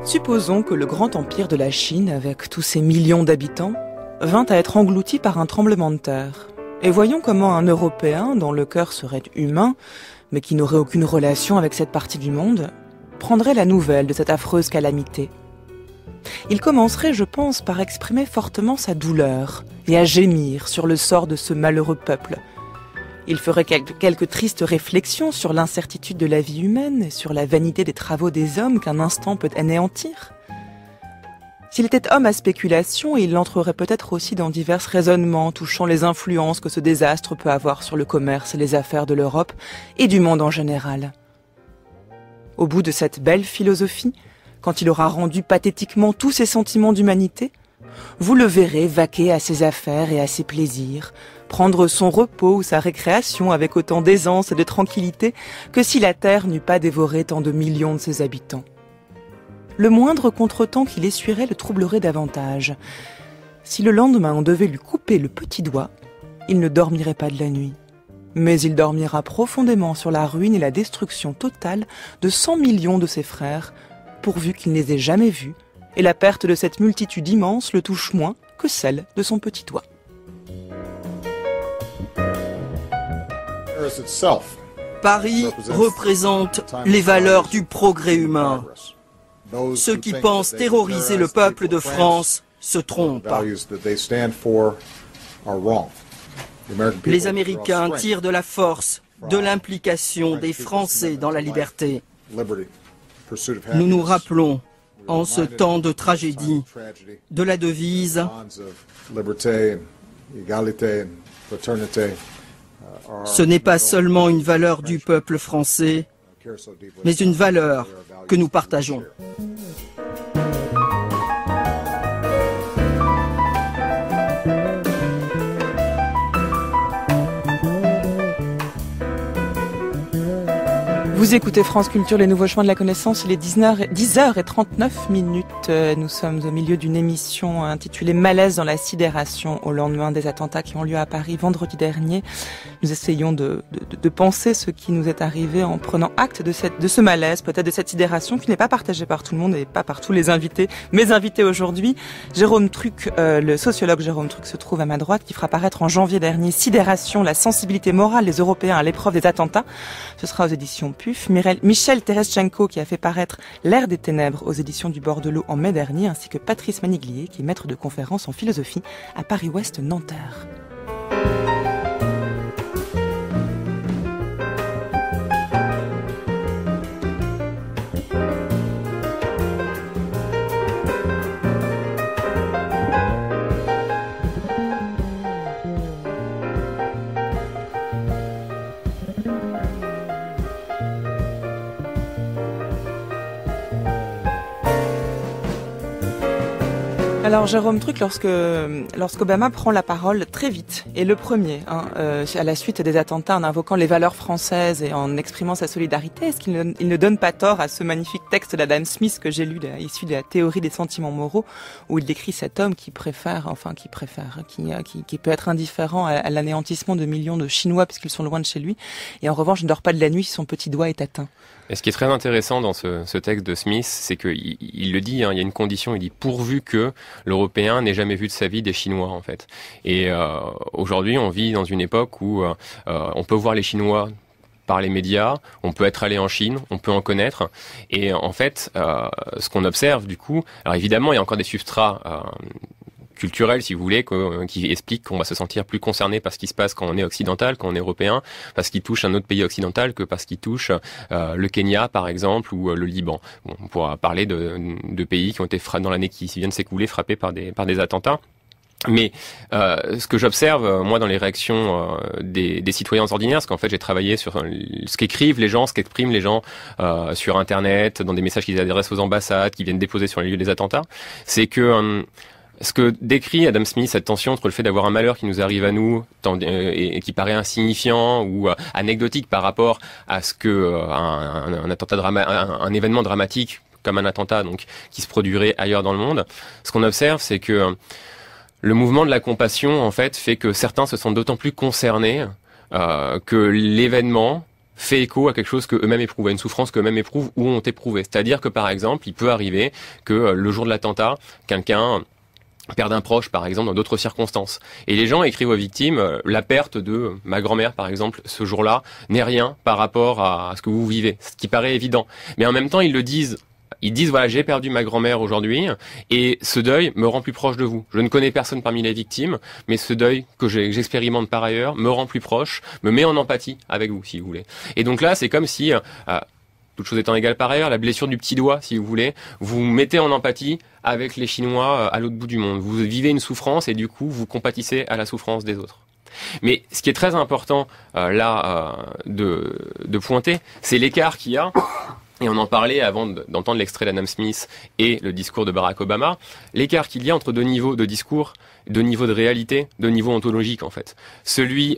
Supposons que le grand empire de la Chine, avec tous ses millions d'habitants, vint à être englouti par un tremblement de terre. Et voyons comment un Européen, dont le cœur serait humain, mais qui n'aurait aucune relation avec cette partie du monde, prendrait la nouvelle de cette affreuse calamité. Il commencerait, je pense, par exprimer fortement sa douleur et à gémir sur le sort de ce malheureux peuple. Il ferait quelques tristes réflexions sur l'incertitude de la vie humaine et sur la vanité des travaux des hommes qu'un instant peut anéantir. S'il était homme à spéculation, il entrerait peut-être aussi dans divers raisonnements touchant les influences que ce désastre peut avoir sur le commerce et les affaires de l'Europe et du monde en général. Au bout de cette belle philosophie, quand il aura rendu pathétiquement tous ses sentiments d'humanité, vous le verrez vaquer à ses affaires et à ses plaisirs, prendre son repos ou sa récréation avec autant d'aisance et de tranquillité que si la terre n'eût pas dévoré tant de millions de ses habitants. Le moindre contretemps qu'il essuierait le troublerait davantage. Si le lendemain on devait lui couper le petit doigt, il ne dormirait pas de la nuit. Mais il dormira profondément sur la ruine et la destruction totale de 100 millions de ses frères, pourvu qu'il ne les ait jamais vus, et la perte de cette multitude immense le touche moins que celle de son petit doigt. Paris représente les valeurs du progrès humain. Ceux qui pensent terroriser le peuple de France se trompent. Les Américains tirent de la force, de l'implication des Français dans la liberté. Nous nous rappelons, en ce temps de tragédie, de la devise « Ce n'est pas seulement une valeur du peuple français, mais une valeur que nous partageons. » Vous écoutez France Culture, les nouveaux chemins de la connaissance, il est 10h39. Nous sommes au milieu d'une émission intitulée Malaise dans la sidération au lendemain des attentats qui ont lieu à Paris vendredi dernier. Nous essayons de penser ce qui nous est arrivé en prenant acte de ce malaise, peut-être de cette sidération qui n'est pas partagée par tout le monde et pas par tous les invités. Mes invités aujourd'hui, Jérôme Truc, le sociologue Jérôme Truc se trouve à ma droite, qui fera paraître en janvier dernier Sidération, la sensibilité morale des Européens à l'épreuve des attentats. Ce sera aux éditions PUF. Michel Terestchenko qui a fait paraître L'ère des ténèbres aux éditions du Bordelot en mai dernier, ainsi que Patrice Maniglier qui est maître de conférence en philosophie à Paris-Ouest Nanterre. Alors Jérôme Truc, lorsqu'Obama prend la parole très vite, et le premier, à la suite des attentats, en invoquant les valeurs françaises et en exprimant sa solidarité, est-ce qu'il ne donne pas tort à ce magnifique texte d'Adam Smith que j'ai lu, issu de la théorie des sentiments moraux, où il décrit cet homme qui peut être indifférent à l'anéantissement de millions de Chinois puisqu'ils sont loin de chez lui, et en revanche ne dort pas de la nuit si son petit doigt est atteint. Et ce qui est très intéressant dans ce texte de Smith, c'est qu'il le dit, il y a une condition, il dit pourvu que l'Européen n'ait jamais vu de sa vie des Chinois en fait. Et aujourd'hui, on vit dans une époque où on peut voir les Chinois par les médias, on peut être allé en Chine, on peut en connaître. Et en fait, ce qu'on observe du coup, alors évidemment, il y a encore des substrats culturel, si vous voulez, qui explique qu'on va se sentir plus concerné par ce qui se passe quand on est occidental, quand on est européen, parce qu'il touche un autre pays occidental que parce qu'il touche le Kenya, par exemple, ou le Liban. Bon, on pourra parler de pays qui ont été dans l'année qui vient de s'écouler, frappés par des attentats. Mais ce que j'observe, moi, dans les réactions des citoyens ordinaires, parce qu'en fait, j'ai travaillé sur ce qu'écrivent les gens, ce qu'expriment les gens sur Internet, dans des messages qu'ils adressent aux ambassades, qui viennent déposer sur les lieux des attentats, c'est que ce que décrit Adam Smith, cette tension entre le fait d'avoir un malheur qui nous arrive à nous et qui paraît insignifiant ou anecdotique par rapport à ce que un événement dramatique comme un attentat donc qui se produirait ailleurs dans le monde, ce qu'on observe, c'est que le mouvement de la compassion en fait fait que certains se sentent d'autant plus concernés que l'événement fait écho à quelque chose que eux-mêmes éprouvent, à une souffrance qu'eux-mêmes éprouvent ou ont éprouvé. C'est-à-dire que par exemple, il peut arriver que le jour de l'attentat, quelqu'un perdre un proche, par exemple, dans d'autres circonstances. Et les gens écrivent aux victimes, la perte de ma grand-mère, par exemple, ce jour-là, n'est rien par rapport à ce que vous vivez, ce qui paraît évident. Mais en même temps, ils le disent. Ils disent, voilà, j'ai perdu ma grand-mère aujourd'hui, et ce deuil me rend plus proche de vous. Je ne connais personne parmi les victimes, mais ce deuil que j'expérimente par ailleurs me rend plus proche, me met en empathie avec vous, si vous voulez. Et donc là, c'est comme si... toute chose étant égale par ailleurs, la blessure du petit doigt, si vous voulez, vous mettez en empathie avec les Chinois à l'autre bout du monde. Vous vivez une souffrance et du coup, vous compatissez à la souffrance des autres. Mais ce qui est très important de pointer, c'est l'écart qu'il y a, et on en parlait avant d'entendre l'extrait d'Adam Smith et le discours de Barack Obama, l'écart qu'il y a entre deux niveaux de discours, deux niveaux de réalité, deux niveaux ontologiques en fait. Celui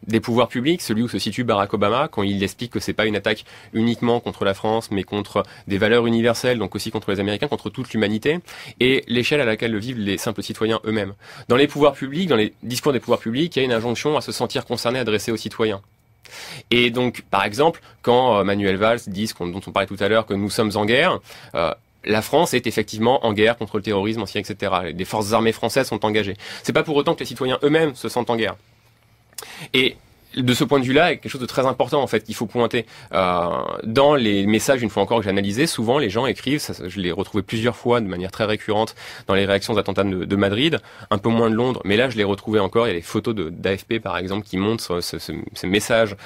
des pouvoirs publics, celui où se situe Barack Obama, quand il explique que c'est pas une attaque uniquement contre la France, mais contre des valeurs universelles, donc aussi contre les Américains, contre toute l'humanité, et l'échelle à laquelle le vivent les simples citoyens eux-mêmes. Dans les pouvoirs publics, dans les discours des pouvoirs publics, il y a une injonction à se sentir concerné, adressée aux citoyens. Et donc, par exemple, quand Manuel Valls dit, dont on parlait tout à l'heure, que nous sommes en guerre, la France est effectivement en guerre contre le terrorisme, etc. Les forces armées françaises sont engagées. C'est pas pour autant que les citoyens eux-mêmes se sentent en guerre. Et de ce point de vue-là, il y a quelque chose de très important en fait qu'il faut pointer. Dans les messages, une fois encore que j'ai analysé, souvent les gens écrivent, ça, je l'ai retrouvé plusieurs fois de manière très récurrente dans les réactions aux attentats de Madrid, un peu moins de Londres, mais là je l'ai retrouvé encore, il y a des photos d'AFP par exemple qui montrent ce message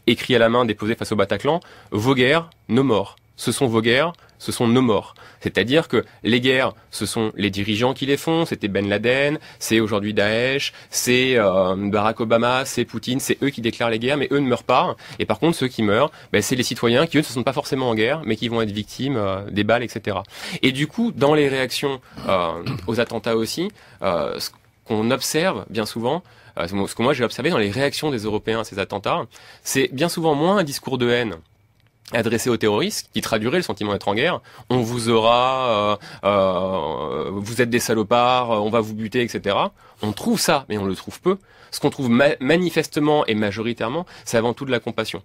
écrit à la main déposé face au Bataclan, vos guerres, nos morts. Ce sont vos guerres, ce sont nos morts. C'est-à-dire que les guerres, ce sont les dirigeants qui les font, c'était Ben Laden, c'est aujourd'hui Daesh, c'est Barack Obama, c'est Poutine, c'est eux qui déclarent les guerres, mais eux ne meurent pas. Et par contre, ceux qui meurent, c'est les citoyens qui, eux, ne se sentent pas forcément en guerre, mais qui vont être victimes des balles, etc. Et du coup, dans les réactions aux attentats aussi, ce qu'on observe bien souvent, ce que moi j'ai observé dans les réactions des Européens à ces attentats, c'est bien souvent moins un discours de haine, adressé aux terroristes, qui traduirait le sentiment d'être en guerre. On vous aura, vous êtes des salopards, on va vous buter, etc. On trouve ça, mais on le trouve peu. Ce qu'on trouve manifestement et majoritairement, c'est avant tout de la compassion.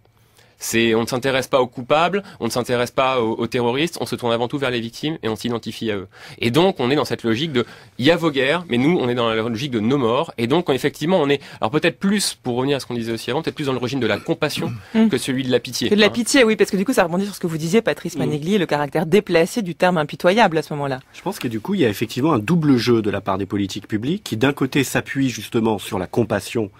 On ne s'intéresse pas aux coupables, on ne s'intéresse pas aux terroristes, on se tourne avant tout vers les victimes et on s'identifie à eux. Et donc, on est dans cette logique de, il y a vos guerres, mais nous, on est dans la logique de nos morts. Et donc, effectivement, on est, alors peut-être plus, pour revenir à ce qu'on disait aussi avant, peut-être plus dans le régime de la compassion que celui de la pitié. Que de la pitié, oui, parce que du coup, ça rebondit sur ce que vous disiez, Patrice Manegli, le caractère déplacé du terme impitoyable à ce moment-là. Je pense que du coup, il y a effectivement un double jeu de la part des politiques publiques qui, d'un côté, s'appuie justement sur la compassion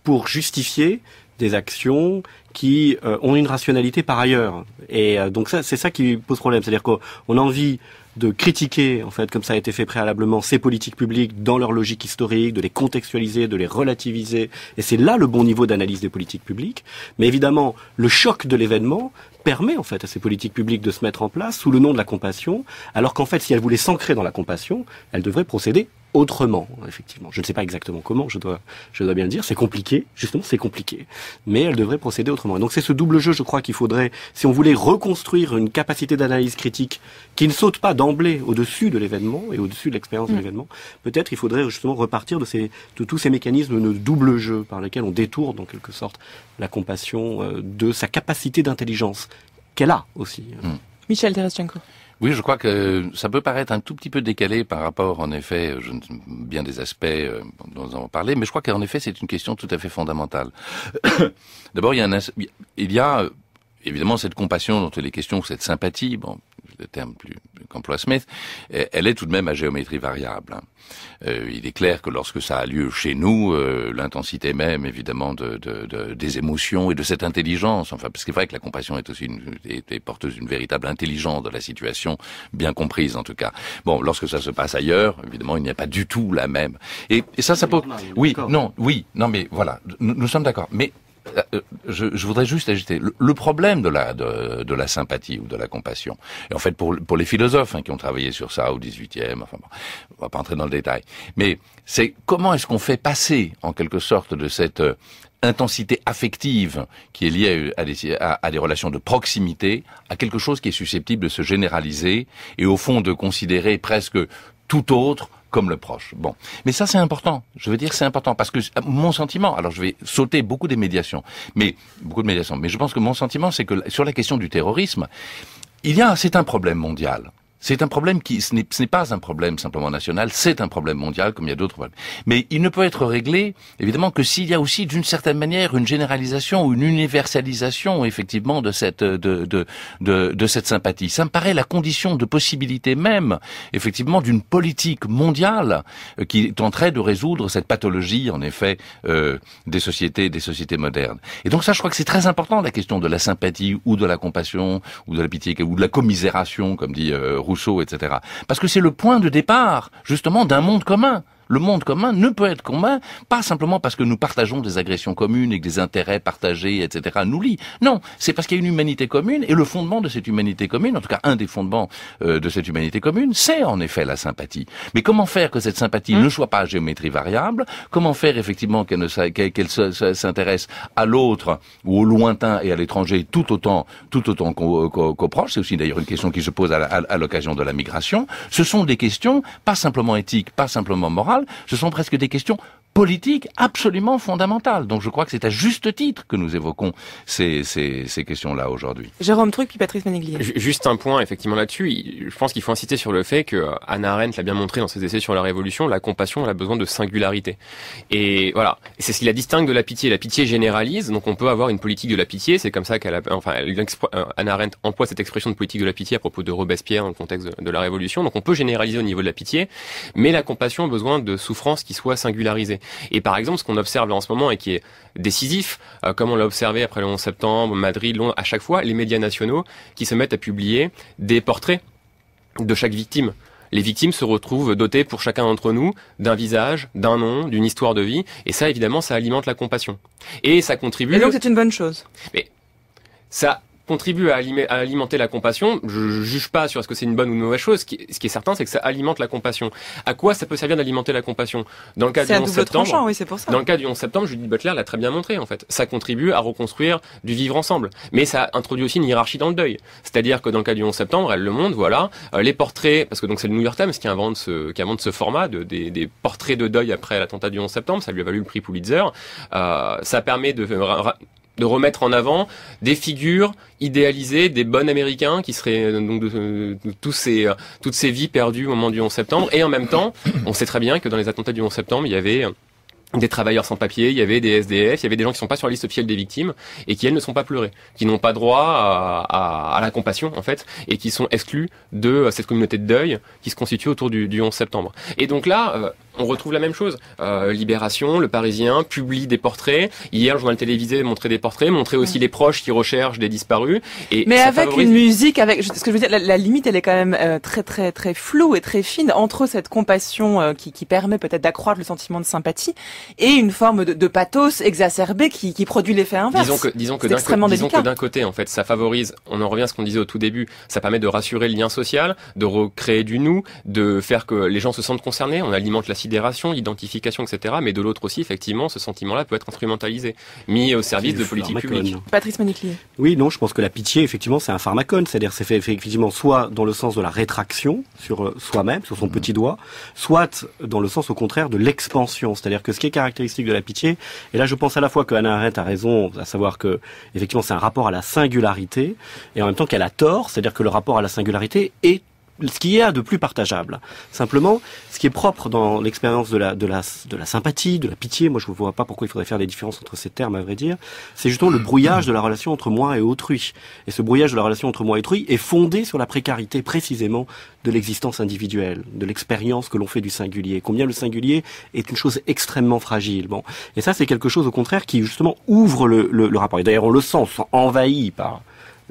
pour justifier des actions qui ont une rationalité par ailleurs. Et donc ça, c'est ça qui pose problème. C'est-à-dire qu'on a envie de critiquer, en fait, comme ça a été fait préalablement, ces politiques publiques dans leur logique historique, de les contextualiser, de les relativiser. Et c'est là le bon niveau d'analyse des politiques publiques. Mais évidemment, le choc de l'événement permet, en fait, à ces politiques publiques de se mettre en place sous le nom de la compassion, alors qu'en fait, si elles voulaient s'ancrer dans la compassion, elles devraient procéder autrement, effectivement. Je ne sais pas exactement comment, je dois bien le dire. C'est compliqué, justement, c'est compliqué. Mais elles devraient procéder autrement. Et donc c'est ce double jeu, je crois, qu'il faudrait, si on voulait reconstruire une capacité d'analyse critique qui ne saute pas d'emblée au-dessus de l'événement et au-dessus de l'expérience de l'événement, peut-être il faudrait justement repartir de tous ces mécanismes de double jeu par lesquels on détourne, en quelque sorte, la compassion de sa capacité d'intelligence qu'elle a aussi. Michel Terestchenko. Oui, je crois que ça peut paraître un tout petit peu décalé par rapport, en effet, bien des aspects dont nous avons parlé, mais je crois qu'en effet, c'est une question tout à fait fondamentale. D'abord, il y a évidemment cette compassion dont il est question, cette sympathie, bon, le terme plus qu'emploie Smith, elle est tout de même à géométrie variable. Il est clair que lorsque ça a lieu chez nous, l'intensité même, évidemment, des émotions et de cette intelligence, enfin, parce que c'est vrai que la compassion est aussi est porteuse d'une véritable intelligence de la situation, bien comprise en tout cas. Bon, lorsque ça se passe ailleurs, évidemment, il n'y a pas du tout la même. Et ça peut... Oui, non, mais voilà, nous sommes d'accord. Mais je voudrais juste ajouter le problème de la sympathie ou de la compassion. Et en fait, pour les philosophes qui ont travaillé sur ça au XVIIIe, enfin bon, on va pas entrer dans le détail, mais c'est comment est-ce qu'on fait passer en quelque sorte de cette intensité affective qui est liée à des relations de proximité à quelque chose qui est susceptible de se généraliser et au fond de considérer presque tout autre comme le proche. Bon. Mais ça, c'est important. Je veux dire, c'est important parce que mon sentiment, alors je vais sauter beaucoup de médiations, mais je pense que mon sentiment, c'est que sur la question du terrorisme, c'est un problème mondial. C'est un problème ce n'est pas un problème simplement national, c'est un problème mondial comme il y a d'autres problèmes. Mais il ne peut être réglé, évidemment, que s'il y a aussi d'une certaine manière une généralisation ou une universalisation, effectivement, de cette sympathie. Ça me paraît la condition de possibilité même, effectivement, d'une politique mondiale qui tenterait de résoudre cette pathologie, en effet, des sociétés modernes. Et donc ça, je crois que c'est très important, la question de la sympathie ou de la compassion ou de la pitié ou de la commisération, comme dit Rousseau, etc. Parce que c'est le point de départ, justement, d'un monde commun. Le monde commun ne peut être commun, pas simplement parce que nous partageons des agressions communes et que des intérêts partagés, etc. nous lient. Non, c'est parce qu'il y a une humanité commune, et le fondement de cette humanité commune, en tout cas un des fondements de cette humanité commune, c'est en effet la sympathie. Mais comment faire que cette sympathie ne soit pas à géométrie variable? Comment faire effectivement qu'elle s'intéresse à l'autre ou au lointain et à l'étranger tout autant qu'au proche? C'est aussi d'ailleurs une question qui se pose à l'occasion de la migration. Ce sont des questions pas simplement éthiques, pas simplement morales, ce sont presque des questions politiques absolument fondamentales. Donc je crois que c'est à juste titre que nous évoquons ces questions-là aujourd'hui. Jérôme Truc, puis Patrice Manegli. Juste un point effectivement là-dessus. Je pense qu'il faut insister sur le fait que Hannah Arendt l'a bien montré dans ses essais sur la Révolution, la compassion, elle a besoin de singularité. Et voilà, c'est ce qui la distingue de la pitié. La pitié généralise, donc on peut avoir une politique de la pitié. C'est comme ça Hannah Arendt emploie cette expression de politique de la pitié à propos de Robespierre dans le contexte de la Révolution. Donc on peut généraliser au niveau de la pitié, mais la compassion a besoin de souffrance qui soit singularisée. Et par exemple, ce qu'on observe là en ce moment et qui est décisif, comme on l'a observé après le 11 septembre, Madrid, Londres, à chaque fois, les médias nationaux qui se mettent à publier des portraits de chaque victime. Les victimes se retrouvent dotées pour chacun d'entre nous d'un visage, d'un nom, d'une histoire de vie, et ça, évidemment, ça alimente la compassion. Et ça contribue... Et donc c'est une bonne chose. Mais ça contribue à alimenter la compassion. Je juge pas sur est-ce que c'est une bonne ou une mauvaise chose. Ce qui est certain, c'est que ça alimente la compassion. À quoi ça peut servir d'alimenter la compassion? Dans le cas du 11 septembre, oui, c'est pour ça. Dans le cas du 11 septembre, Judith Butler l'a très bien montré, en fait. Ça contribue à reconstruire du vivre ensemble. Mais ça introduit aussi une hiérarchie dans le deuil. C'est-à-dire que dans le cas du 11 septembre, elle le montre, voilà, les portraits, parce que donc c'est le New York Times qui invente ce format des portraits de deuil après l'attentat du 11 septembre. Ça lui a valu le prix Pulitzer. Ça permet de remettre en avant des figures idéalisées, des bons Américains qui seraient donc de toutes ces vies perdues au moment du 11 septembre. Et en même temps, on sait très bien que dans les attentats du 11 septembre, il y avait des travailleurs sans papier, il y avait des SDF, il y avait des gens qui sont pas sur la liste officielle des victimes et qui, elles, ne sont pas pleurées, qui n'ont pas droit à la compassion, en fait, et qui sont exclus de cette communauté de deuil qui se constitue autour du 11 septembre. Et donc là, on retrouve la même chose. Libération, Le Parisien publie des portraits. Hier, le journal télévisé montrait des portraits, montrait aussi les proches qui recherchent des disparus. Mais avec une musique, ce que je veux dire, la limite, elle est quand même très très très floue et très fine entre cette compassion qui permet peut-être d'accroître le sentiment de sympathie et une forme de pathos exacerbé qui produit l'effet inverse. Disons que d'un côté, en fait, ça favorise, on en revient à ce qu'on disait au tout début, ça permet de rassurer le lien social, de recréer du nous, de faire que les gens se sentent concernés, on alimente la sidération, l'identification, etc. Mais de l'autre aussi, effectivement, ce sentiment-là peut être instrumentalisé, mis au service de politiques publiques. Patrice Maniclier. Oui, non, je pense que la pitié, effectivement, c'est un pharmacone, c'est-à-dire c'est fait effectivement soit dans le sens de la rétraction sur soi-même, sur son petit doigt, soit dans le sens au contraire de l'expansion, c'est-à-dire que ce qui est caractéristique de la pitié, et là je pense à la fois que Hannah Arendt a raison, à savoir que effectivement c'est un rapport à la singularité, et en même temps qu'elle a tort, c'est-à-dire que le rapport à la singularité est ce qui y a de plus partageable. Simplement, ce qui est propre dans l'expérience de la sympathie, de la pitié, moi je ne vois pas pourquoi il faudrait faire des différences entre ces termes, à vrai dire, c'est justement le brouillage de la relation entre moi et autrui. Et ce brouillage de la relation entre moi et autrui est fondé sur la précarité précisément de l'existence individuelle, de l'expérience que l'on fait du singulier. Combien le singulier est une chose extrêmement fragile. Bon, et ça c'est quelque chose au contraire qui justement ouvre le rapport. Et d'ailleurs on le sent, on se sent envahi par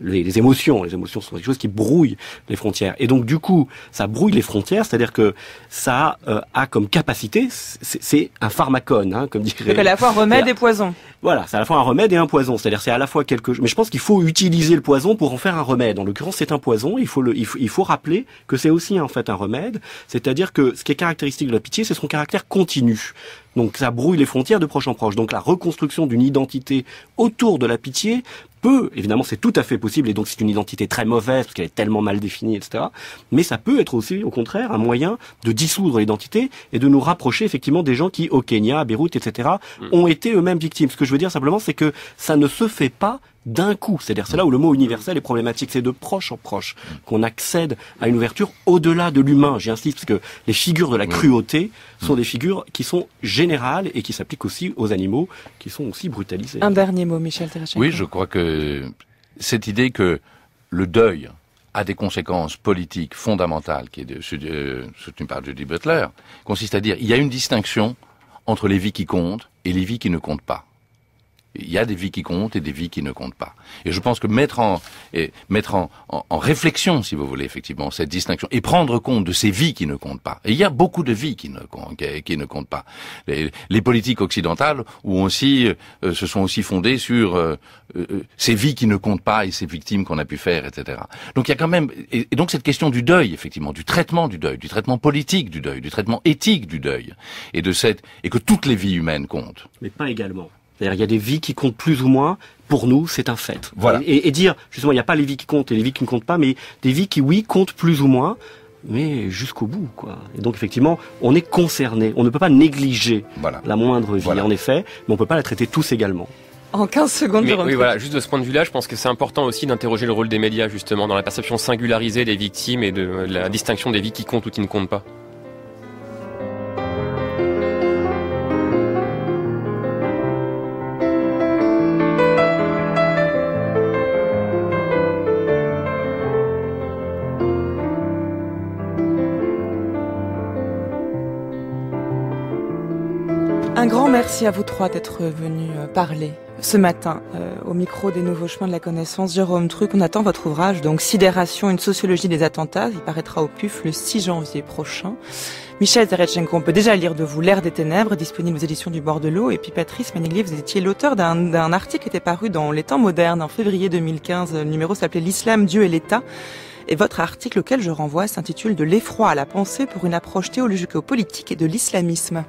les émotions. Les émotions sont des choses qui brouillent les frontières. Et donc, du coup, ça brouille les frontières, c'est-à-dire que ça a comme capacité, c'est un pharmacone, hein, comme dirait... C'est à la fois remède et poison. Voilà, c'est à la fois un remède et un poison. C'est-à-dire, c'est à la fois quelque chose... Mais je pense qu'il faut utiliser le poison pour en faire un remède. En l'occurrence, c'est un poison. Il faut rappeler que c'est aussi, en fait, un remède. C'est-à-dire que ce qui est caractéristique de la pitié, c'est son caractère continu. Donc, ça brouille les frontières de proche en proche. Donc, la reconstruction d'une identité autour de la pitié peut, évidemment, c'est tout à fait possible, et donc c'est une identité très mauvaise, parce qu'elle est tellement mal définie, etc. Mais ça peut être aussi, au contraire, un moyen de dissoudre l'identité et de nous rapprocher, effectivement, des gens qui, au Kenya, à Beyrouth, etc., ont été eux-mêmes victimes. Ce que je veux dire, simplement, c'est que ça ne se fait pas d'un coup. C'est-à-dire, c'est là où le mot universel est problématique. C'est de proche en proche qu'on accède à une ouverture au-delà de l'humain. J'insiste, parce que les figures de la cruauté sont des figures qui sont générales et qui s'appliquent aussi aux animaux, qui sont aussi brutalisés. Un dernier mot, Michel Terrachenko. Oui, je crois que cette idée que le deuil a des conséquences politiques fondamentales, qui est soutenue par Judith Butler, consiste à dire il y a une distinction entre les vies qui comptent et les vies qui ne comptent pas. Il y a des vies qui comptent et des vies qui ne comptent pas. Et je pense que mettre en réflexion, si vous voulez, effectivement, cette distinction, et prendre compte de ces vies qui ne comptent pas. Et il y a beaucoup de vies qui ne comptent pas. Les politiques occidentales se sont aussi fondées sur ces vies qui ne comptent pas et ces victimes qu'on a pu faire, etc. Donc il y a quand même, et donc cette question du deuil, effectivement, du traitement politique du deuil, du traitement éthique du deuil, et que toutes les vies humaines comptent. Mais pas également. C'est-à-dire, il y a des vies qui comptent plus ou moins. Pour nous, c'est un fait. Voilà. Et dire, justement, il n'y a pas les vies qui comptent et les vies qui ne comptent pas, mais des vies qui, oui, comptent plus ou moins, mais jusqu'au bout, quoi. Et donc, effectivement, on est concerné. On ne peut pas négliger la moindre vie, en effet, mais on ne peut pas la traiter tous également. En 15 secondes, mais, oui, voilà, juste de ce point de vue-là, je pense que c'est important aussi d'interroger le rôle des médias, justement, dans la perception singularisée des victimes et de la distinction des vies qui comptent ou qui ne comptent pas. Un grand merci à vous trois d'être venus parler ce matin au micro des Nouveaux Chemins de la Connaissance. Jérôme Truc, on attend votre ouvrage, donc Sidération, une sociologie des attentats. Il paraîtra au PUF le 6 janvier prochain. Michel Zaretchenko, on peut déjà lire de vous L'ère des ténèbres, disponible aux éditions du Bord de l'eau. Et puis Patrice Maniglier, vous étiez l'auteur d'un article qui était paru dans Les Temps modernes en février 2015. Le numéro s'appelait L'Islam, Dieu et l'État. Et votre article auquel je renvoie s'intitule De l'effroi à la pensée pour une approche théologico-politique de l'islamisme.